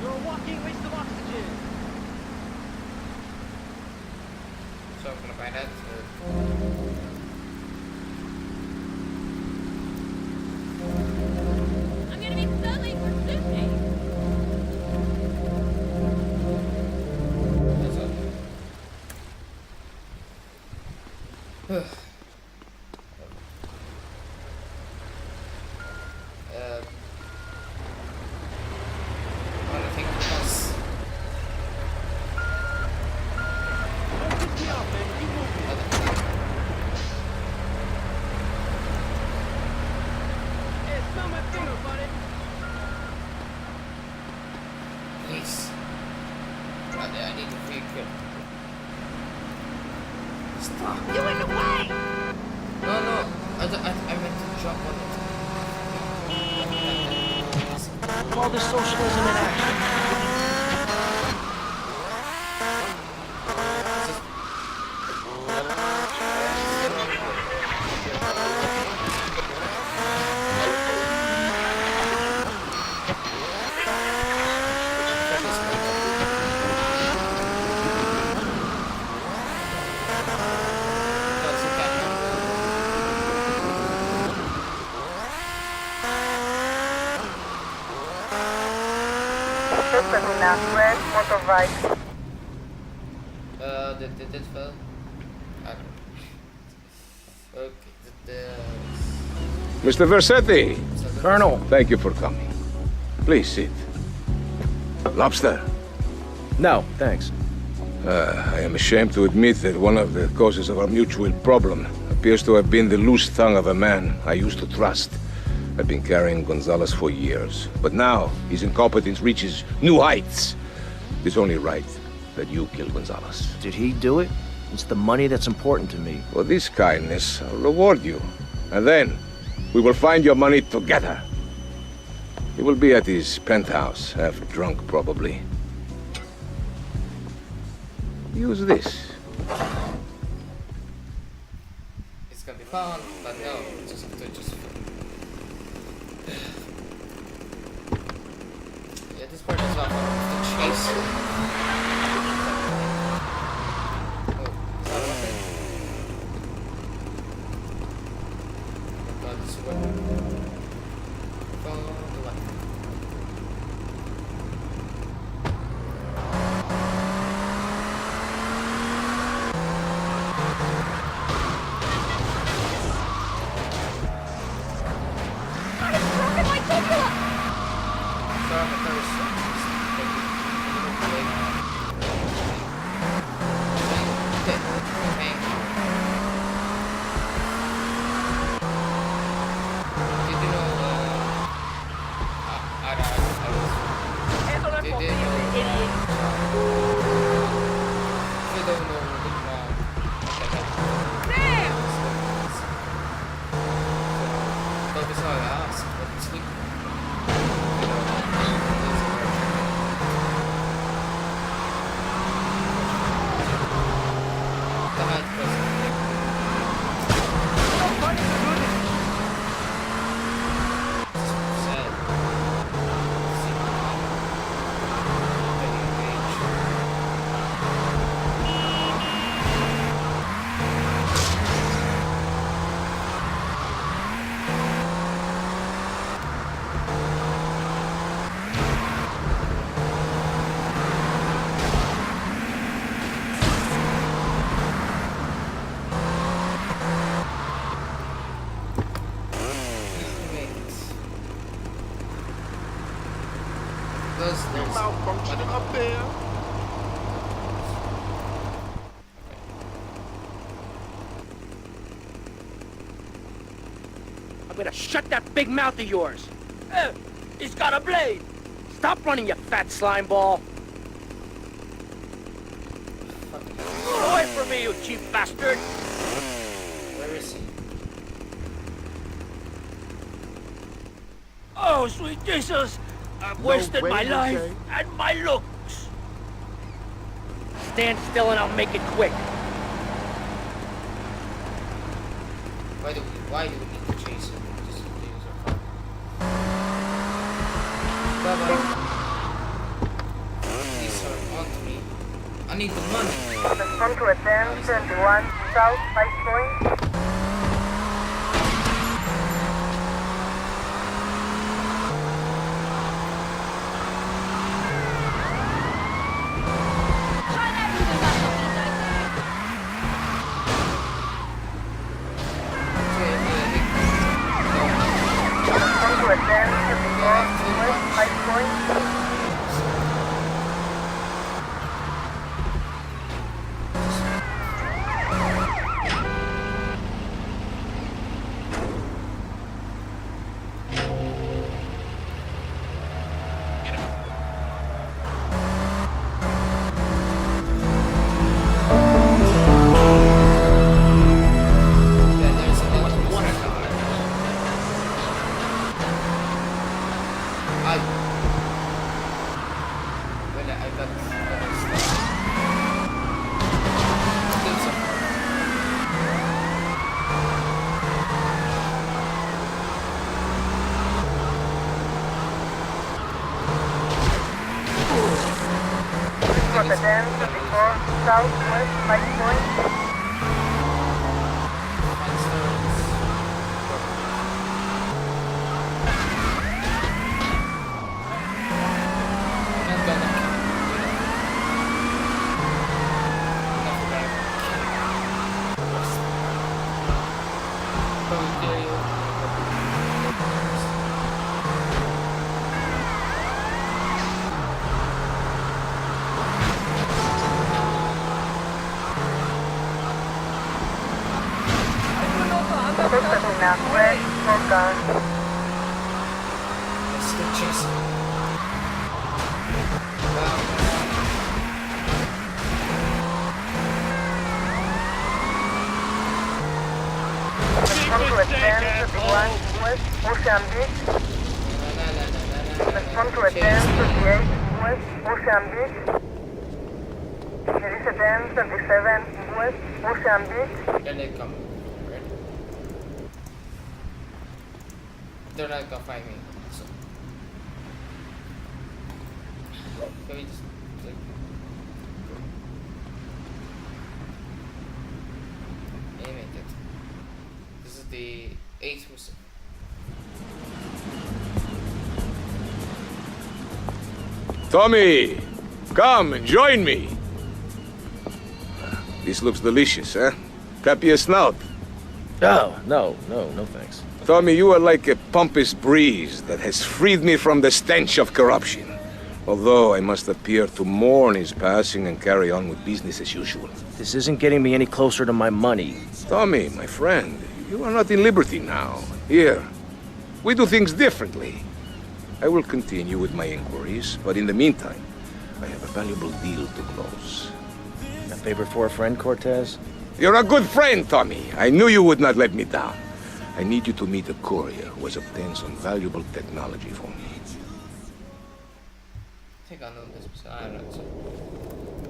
You're a walking waste of oxygen. So I'm gonna buy that. I'm gonna be so late for sushi. That's all. I think because Don't piss me off, man. Keep moving. Hey, smell my finger, buddy. You're in the way! No, I meant to jump on it. Call this socialism in action. Where's motorbike? Did it fail? I don't know. Okay, Mr. Versetti. Colonel. Thank you for coming. Please sit. Lobster. No, thanks. I am ashamed to admit that one of the causes of our mutual problem appears to have been the loose tongue of a man I used to trust. I've been carrying Gonzalez for years, but now his incompetence reaches new heights. It's only right that you kill Gonzalez. Did he do it? It's the money that's important to me. For this kindness, I'll reward you. And then, we will find your money together. He will be at his penthouse, half drunk probably. Use this. it's gonna be fun, but no, just yeah, this part is not fun. The chase. Oh, is that weapon? Oh god, this weapon. Follow the weapon. Malfunctioning up there. I'm gonna shut that big mouth of yours. He's got a blade. Stop running, you fat slime ball. Get away from me, you cheap bastard. Where is he? Oh, sweet Jesus. I've wasted my life and my looks. Stand still and I'll make it quick. Why do we need to chase him? Just use our phone. Bye-bye. These are on to me. I need the money. Respond to attend 21 South 5 Point. dance before Southwest Light Point. Respond to a 1038 West Ocean Beach. There is a 1037 West Ocean Beach. Can they come? Right? They're not gonna find me. So. Can we just like aim it? This is the 8th missile. Tommy, come and join me. This looks delicious, huh? Tap your snout. Oh, no thanks. Tommy, you are like a pompous breeze that has freed me from the stench of corruption. Although I must appear to mourn his passing and carry on with business as usual. This isn't getting me any closer to my money. Tommy, my friend, you are not in liberty now. Here, we do things differently. I will continue with my inquiries, but in the meantime, I have a valuable deal to close. A favor for a friend, Cortez? You're a good friend, Tommy. I knew you would not let me down. I need you to meet a courier who has obtained some valuable technology for me. I think I know this, so I don't know. So.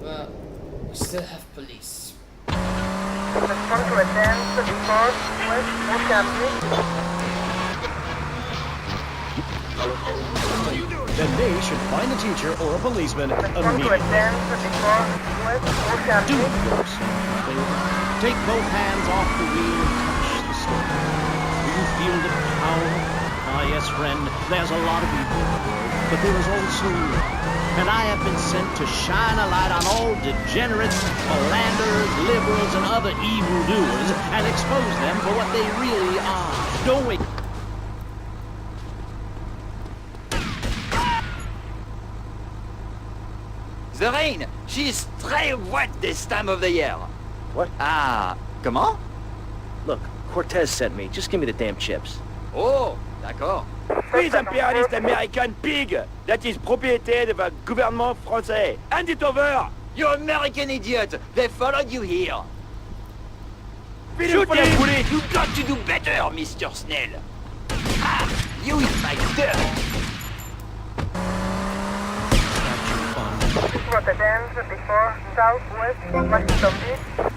Well, we still have police. Respond to a 1034 West Ocean Beach. Then they should find a teacher or a policeman immediately. Do yourself a favor. Take both hands off the wheel and touch the steering. Do you feel the power? Ah, yes, friend, there's a lot of evil in the world, but there is also love. And I have been sent to shine a light on all degenerates, philanderers, liberals, and other evildoers, and expose them for what they really are. Don't wait. The rain, she's très wet this time of the year. What? Ah, comment? Look, Cortez sent me. Just give me the damn chips. Oh, d'accord. This imperialist American pig that is propriété of the gouvernement français. Hand it over! You American idiot! They followed you here. Shoot him! You've got to do better, Mr. Snell. Ah, you eat my dirt. This was a dance before Southwest Washington Beach.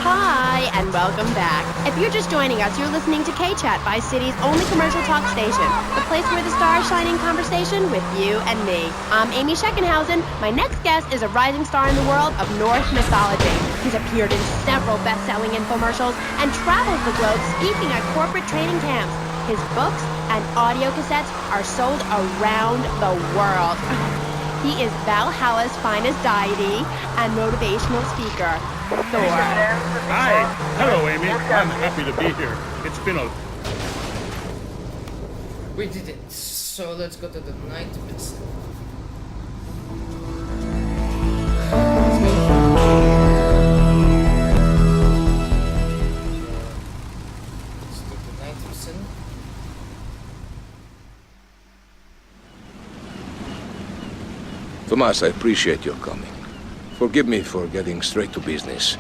Hi, and welcome back. If you're just joining us, you're listening to K-Chat, Vice City's only commercial talk station, the place where the stars shine in conversation with you and me. I'm Amy Scheckenhausen. My next guest is a rising star in the world of Norse mythology. He's appeared in several best-selling infomercials and travels the globe speaking at corporate training camps. His books and audio cassettes are sold around the world. He is Valhalla's finest deity and motivational speaker, Thor. Hi. Hello, Amy. I'm happy to be here. It's been a... We did it. So let's go to the night visit. Tomas, I appreciate your coming. Forgive me for getting straight to business.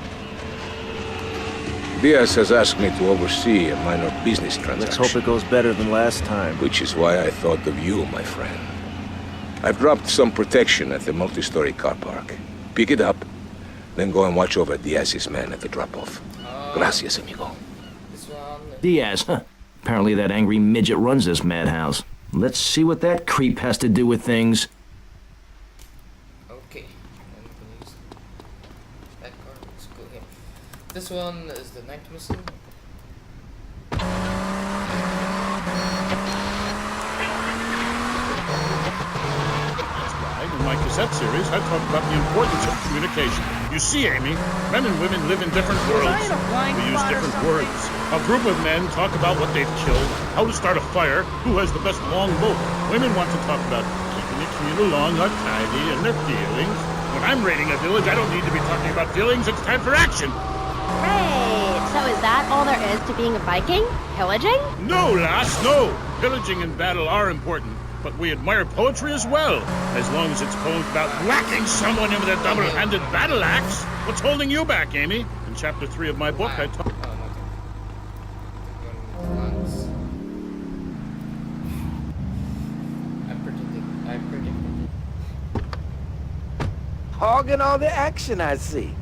Diaz has asked me to oversee a minor business transaction. Let's hope it goes better than last time. Which is why I thought of you, my friend. I've dropped some protection at the multi-story car park. Pick it up, then go and watch over Diaz's men at the drop-off. Gracias, amigo. This one. Diaz, huh? Apparently that angry midget runs this madhouse. Let's see what that creep has to do with things. Okay. That card is cool here. This one is the night missile. In my cassette series, I talked about the importance of communication. You see, Amy, men and women live in different worlds. We use different words. A group of men talk about what they've killed, how to start a fire, who has the best longbow. Women want to talk about keeping the commute along or tidy and their feelings. When I'm raiding a village, I don't need to be talking about feelings. It's time for action. Hey, so is that all there is to being a Viking? Pillaging? No, lass, no. Pillaging and battle are important. But we admire poetry as well, as long as it's poems about whacking someone with a double-handed battle axe. What's holding you back, Amy? In chapter 3 of my book, I talk... I predicted. Hogging all the action, I see.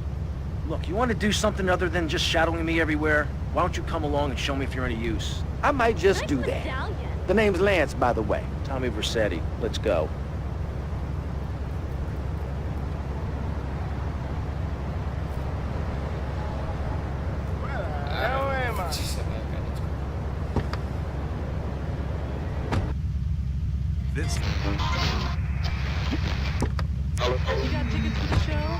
Look, you want to do something other than just shadowing me everywhere? Why don't you come along and show me if you're any use? I might just do that. The name's Lance, by the way. Tommy Vercetti. Let's go. This... You got tickets for the show?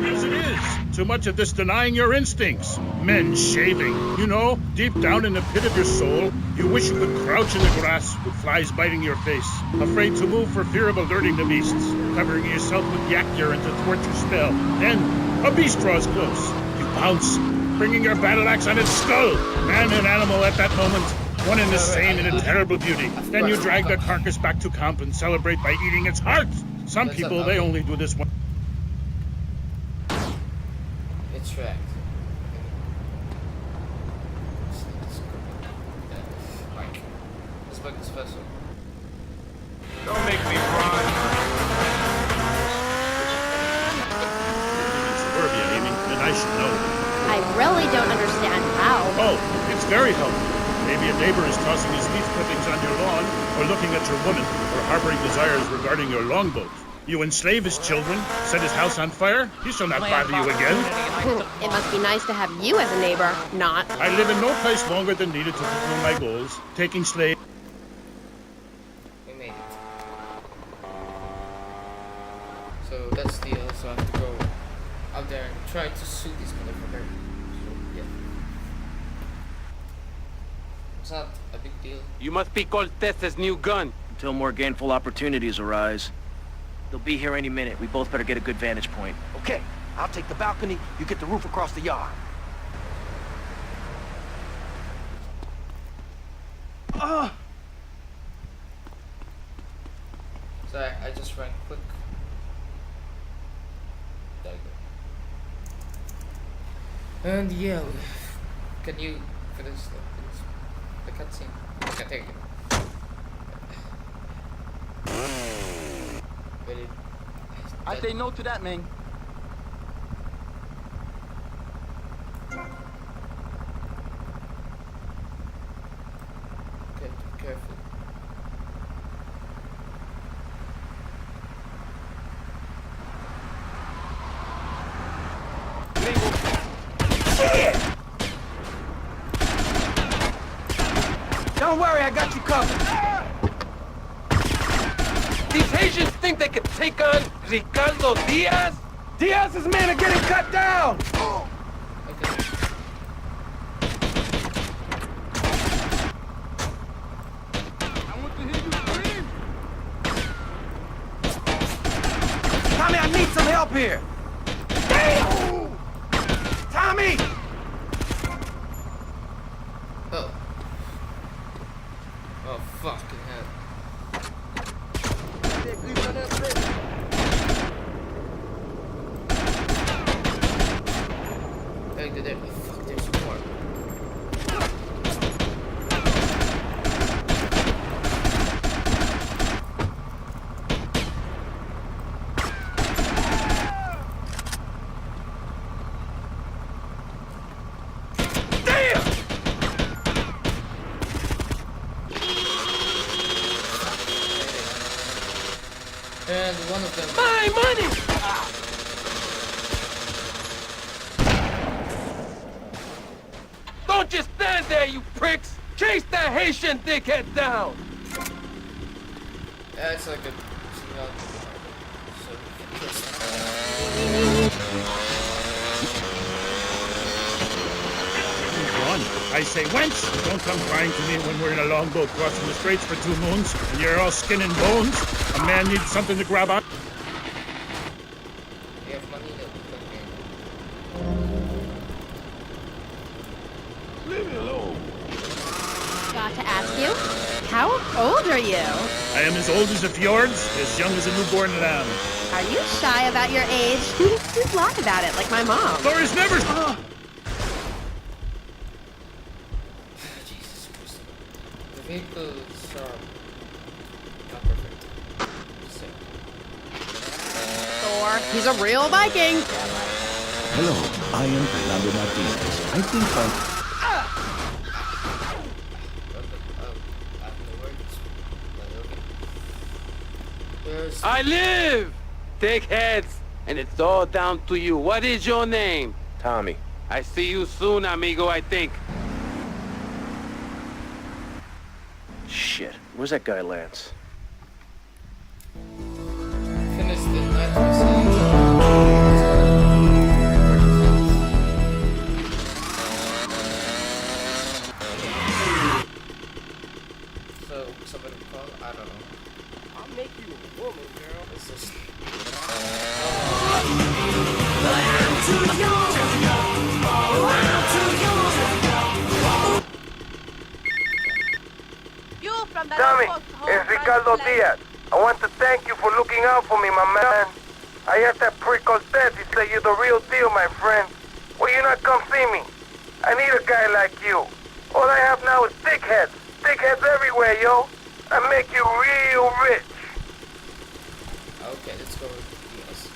Yes, it is. Too much of this denying your instincts. Men shaving. You know, deep down in the pit of your soul, you wish you could crouch in the grass with flies biting your face. Afraid to move for fear of alerting the beasts. Covering yourself with yak urine to thwart your spell. Then, a beast draws close. You pounce, bringing your battle axe on its skull. Man and animal at that moment. One and the same in a terrible beauty. Then you drag the carcass back to camp and celebrate by eating its heart. Some people, they only do this one. It's right. Mike, this book is special. Don't make me run. In suburbia, Amy, and I should know. I really don't understand how. Oh, it's very helpful. Maybe a neighbor is tossing his leaf clippings on your lawn, or looking at your woman, or harboring desires regarding your longboat. You enslave his children, set his house on fire, he shall not bother you again. It must be nice to have you as a neighbor, not. I live in no place longer than needed to fulfill my goals, taking slaves. We made it. So that's the deal, so I have to go out there and try to sue these motherfuckers. So, yeah. It's not a big deal. You must be Cortez's new gun. Until more gainful opportunities arise. They'll be here any minute. We both better get a good vantage point. Okay, I'll take the balcony. You get the roof across the yard. Sorry, I just ran quick. There you go. And yeah, can you finish the cutscene? Okay, take it. I say no to that, man. Okay, be careful. Don't worry, I got you covered. These Haitians think they can take on Ricardo Diaz? Diaz's men are getting cut down! Okay. Tommy, I need some help here! Tommy! Oh. Oh, fucking hell. There. Fuck, there's more. one of them. My money! Don't just stand there, you pricks! Chase that Haitian dickhead down! Yeah, it's like a signal. So Run. I say, wench, don't come crying to me when we're in a longboat crossing the straits for 2 moons and you're all skin and bones. A man needs something to grab on. you have money to Leave me alone. Got to ask you, how old are you? I am as old as the fjords, as young as a newborn lamb. Are you shy about your age? Just lie about it, like my mom. Doris never... Jesus Christ. The vehicles are not perfect. So. Thor, he's a real Viking. Hello, I am Fernando Martinez. I think I live! Dickheads! And it's all down to you. What is your name? Tommy. I see you soon, amigo, I think. Shit. Where's that guy, Lance? Finish the night. So, somebody call? I don't know. I'll make you a woman, girl. It's just... Tommy, it's Ricardo Diaz. I want to thank you for looking out for me, my man. I heard that prick Cortez. He said you're the real deal, my friend. Will you not come see me? I need a guy like you. All I have now is dickheads. Dickheads everywhere, yo. I make you real rich. Okay, let's go with Diaz.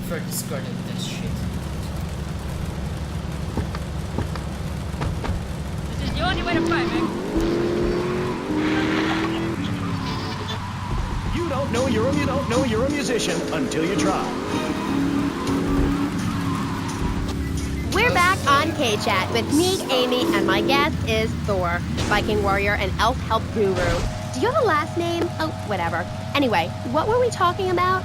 For discarding this shit. This is the only way to fight, man. You don't know you're a musician until you try. We're back on K-Chat with me, Amy, and my guest is Thor, Viking warrior and elf help guru. Do you have a last name? Oh, whatever. Anyway, what were we talking about?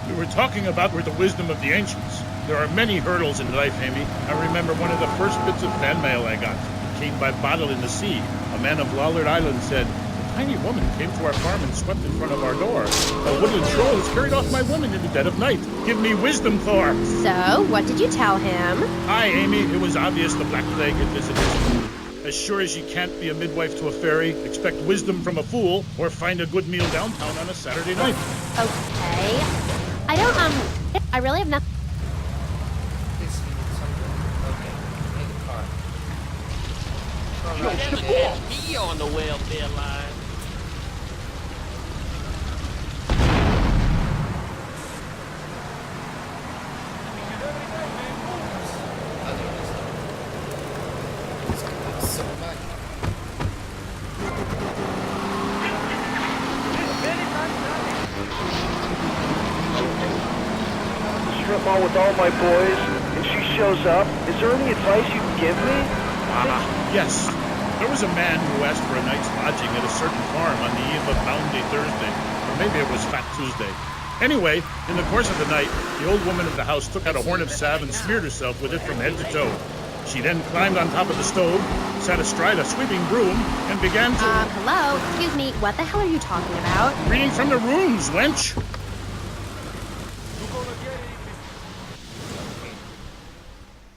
We were talking about the wisdom of the ancients. There are many hurdles in life, Amy. I remember one of the first bits of fan mail I got. It came by bottle in the sea. A man of Lollard Island said, "A tiny woman came to our farm and swept in front of our door. A woodland troll has carried off my woman in the dead of night. Give me wisdom, Thor." So, what did you tell him? Hi, Amy. It was obvious the Black Plague had visited. As sure as you can't be a midwife to a fairy, expect wisdom from a fool, or find a good meal downtown on a Saturday night. Okay. I really have nothing. This means something. Okay, make a car. Alright, me on the welfare line. So much. Strip mall with all my boys, and she shows up. Is there any advice you can give me? Yes. There was a man who asked for a night's lodging at a certain farm on the eve of Bounty Thursday. Or maybe it was Fat Tuesday. Anyway, in the course of the night, the old woman of the house took out a horn of salve and smeared herself with it from head to toe. She then climbed on top of the stove, sat astride a sweeping broom, and began to... Hello? Excuse me, what the hell are you talking about? Reading from the runes, wench!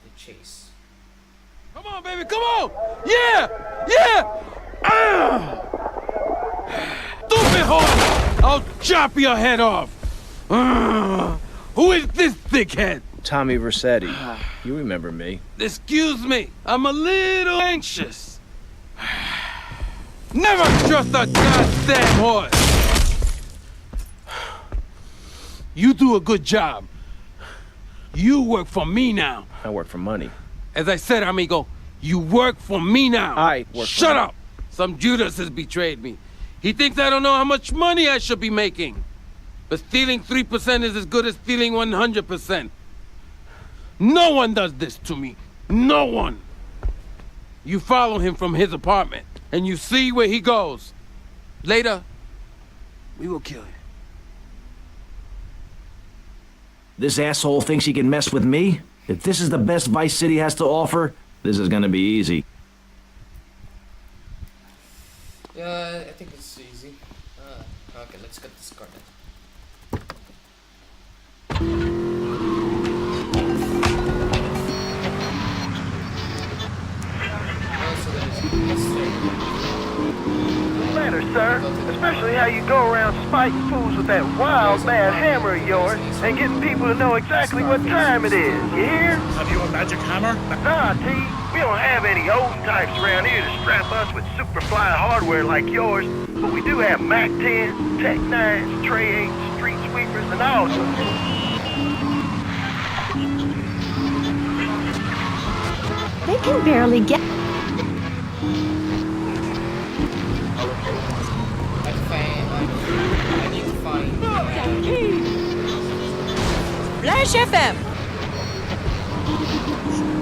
The chase. Come on, baby, come on! Yeah! Yeah! Stupid horse! I'll chop your head off! Who is this thickhead? Tommy Versetti. You remember me. Excuse me, I'm a little anxious. Never trust a goddamn horse! You do a good job. You work for me now. I work for money. As I said, amigo, you work for me now. I work for Shut money. up! Some Judas has betrayed me. He thinks I don't know how much money I should be making. But stealing 3% is as good as stealing 100%. No one does this to me. No one. You follow him from his apartment, and you see where he goes. Later, we will kill you. This asshole thinks he can mess with me? If this is the best Vice City has to offer, this is gonna be easy. Yeah, I think it's easy. Okay, let's get this card then. Matter, sir. Especially how you go around spiting fools with that wild mad hammer of yours and getting people to know exactly what time it is. You hear? Have you a magic hammer? Nah, T. We don't have any old types around here to strap us with superfly hardware like yours, but we do have Mac 10s, Tech 9s, Tray 8s, Street Sweepers, and all sorts. They can barely get... I need to find... Flash FM!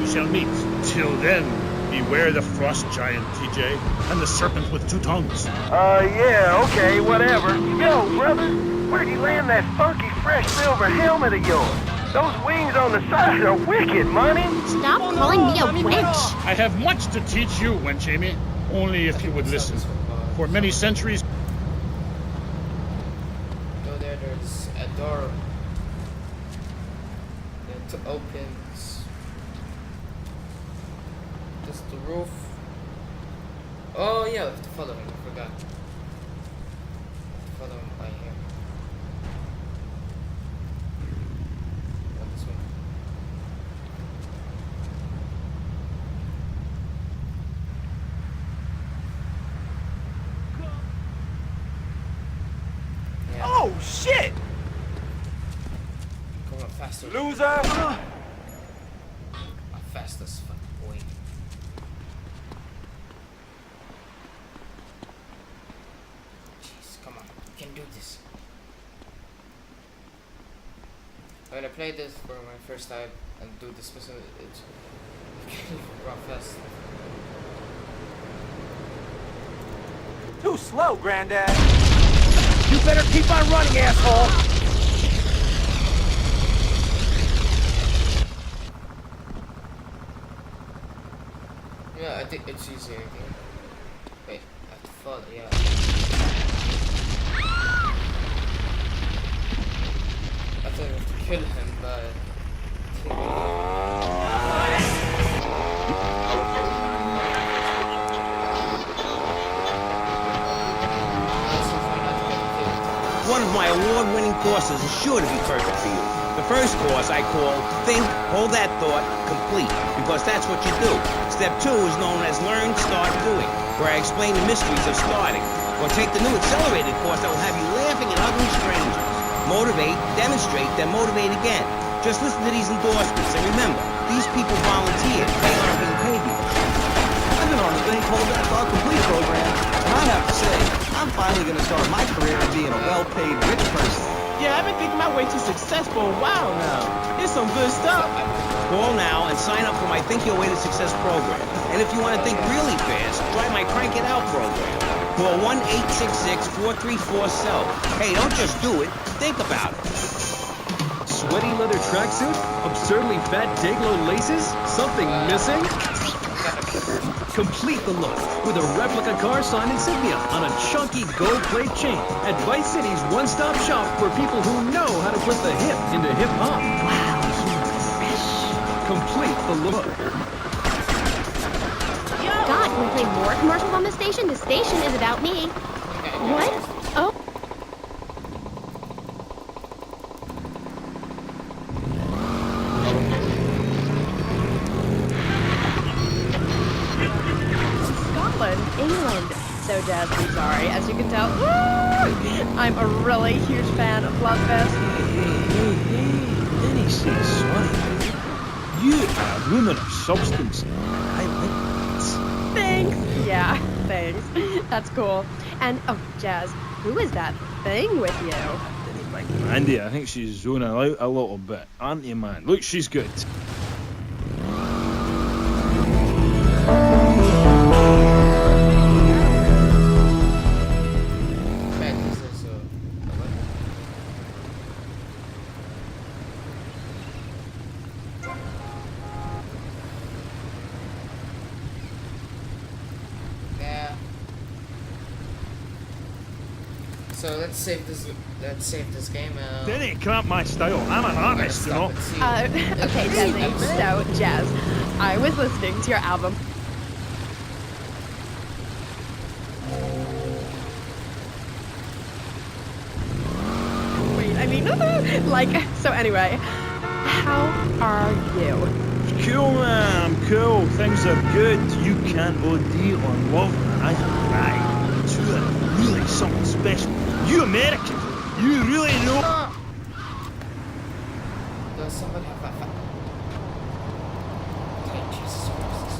We shall meet. Till then, beware the frost giant, TJ, and the serpent with 2 tongues. Yeah, okay, whatever. Yo, brother, where'd you land that funky fresh silver helmet of yours? Those wings on the side are wicked, money. Stop calling me a wench. I have much to teach you, wench Amy. Only if you would listen. For many centuries... Go there, there's a door. It opens. Just the roof. Oh yeah, we have to follow him, I forgot. Follow him by here. Oh, this way. Yeah. Oh, shit! Come on, faster. Loser! I'm fast as fuck, boy. Jeez, come on. You can do this. When I play this for my first time and do this mission, it's run fast. Too slow, Granddad. You better keep on running, asshole! Yeah, I think it's easy, I think. Wait, I have to follow, yeah. I thought I have to kill him, but... One of my award-winning courses is sure to be perfect for you. The first course I call Think, Hold That Thought, Complete, because that's what you do. Step 2 is known as Learn, Start, Doing, where I explain the mysteries of starting. Or take the new accelerated course that will have you laughing and hugging strangers. Motivate, demonstrate, then motivate again. Just listen to these endorsements, and remember, these people volunteered. They aren't being paid because. I've been on the Think, Hold That Thought Complete program, and I have to say, I'm finally going to start my career in being a well-paid rich person. Yeah, I've been thinking my way to success for a while now. It's some good stuff. Call now and sign up for my Think Your Way to Success program. And if you want to think really fast, try my Crank It Out program. Call 1-866-434-SELF. Hey, don't just do it. Think about it. Sweaty leather tracksuit? Absurdly fat Dayglow laces? Something missing? Complete the look with a replica car sign insignia on a chunky gold plate chain at Vice City's one-stop shop for people who know how to put the hip into hip-hop. Wow, you look fresh. Complete the look. God, can we play more commercials on this station? The station is about me. What? Oh. England. So, Jazz, I'm sorry. As you can tell, I'm a really huge fan of Bloodfest. Jenny says sorry. You are a woman of substance. I like that. Thanks. Yeah, thanks. That's cool. And, oh, Jazz, who is that thing with you? Andy, I think she's zoning out a little bit, aren't you, man? Look, she's good. So let's save this game. Didn't cramp my style. I'm an artist, you know. Okay, Desi. So, Jazz, I was listening to your album. Wait, I mean, like, so anyway, how are you? Cool, man. I'm cool. Things are good. You can't OD on love, man. I can ride to it. Really something special. You American, you really know. Does somebody have that? Jesus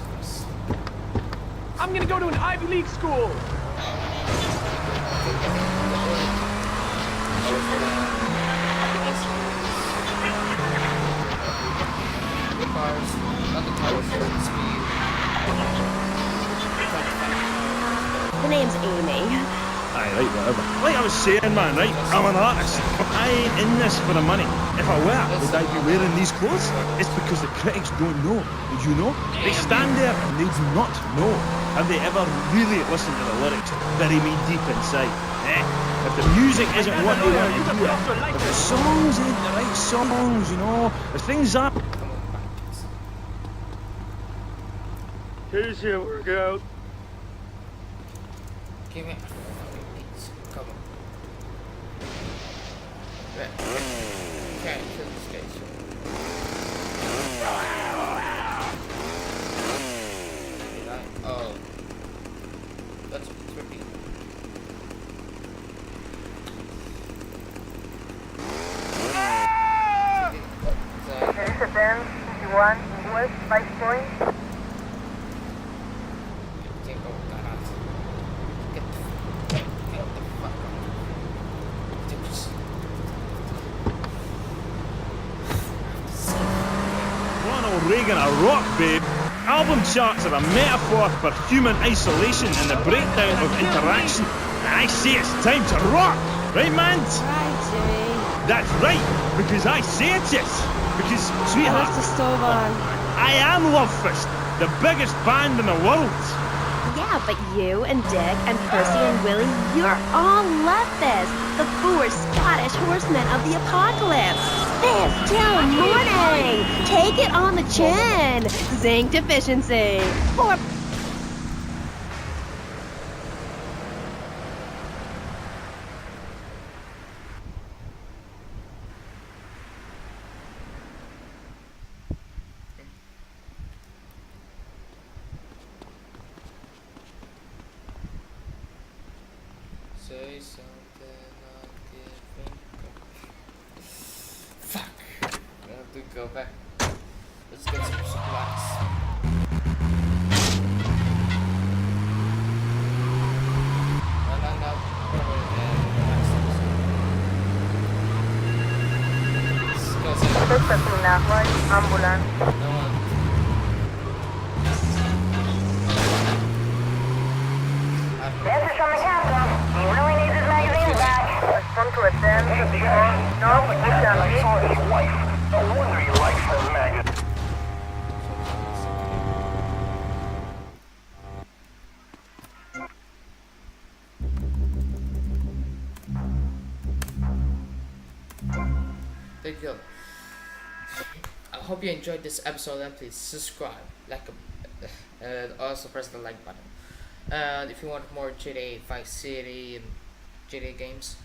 Christ. I'm gonna go to an Ivy League school. The name's Amy. Aye, right, whatever. Like I was saying, man, right? I'm an artist. I ain't in this for the money. If I were, would I be wearing these clothes? It's because the critics don't know. You know? They stand there and they do not know. Have they ever really listened to the lyrics that bury me deep inside? If the music isn't what they want to hear, if the songs ain't the right songs, you know, if things aren't... Here's your workout. Give me. Come on. Okay, kill this guy. Oh. That's trippy. There is a 10, 51, west, 5 points. Reagan a rock, babe. Album charts are a metaphor for human isolation and the breakdown of interaction. And I say it's time to rock, right, man? Right, Jimmy. That's right, because I say it is. Because, sweetheart, What's the stove on? I am Love Fist, the biggest band in the world. Yeah, but you and Dick and Percy and Willie, you're all leftists. The 4 Scottish horsemen of the apocalypse. This till morning. Take it on the chin. Zinc deficiency. Or Say something I'll give. Fuck. I have to go back. Let's get some supplies. No. Ambulance. No one. This is from the captain. He really needs his magazine back. Respond to a 10, north, I saw his wife. No wonder he likes her magazine. There you go. I hope you enjoyed this episode and please subscribe, like, also press the like button. And if you want more GTA Vice City and GTA games,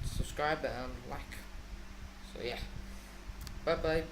subscribe and like. So yeah, bye bye.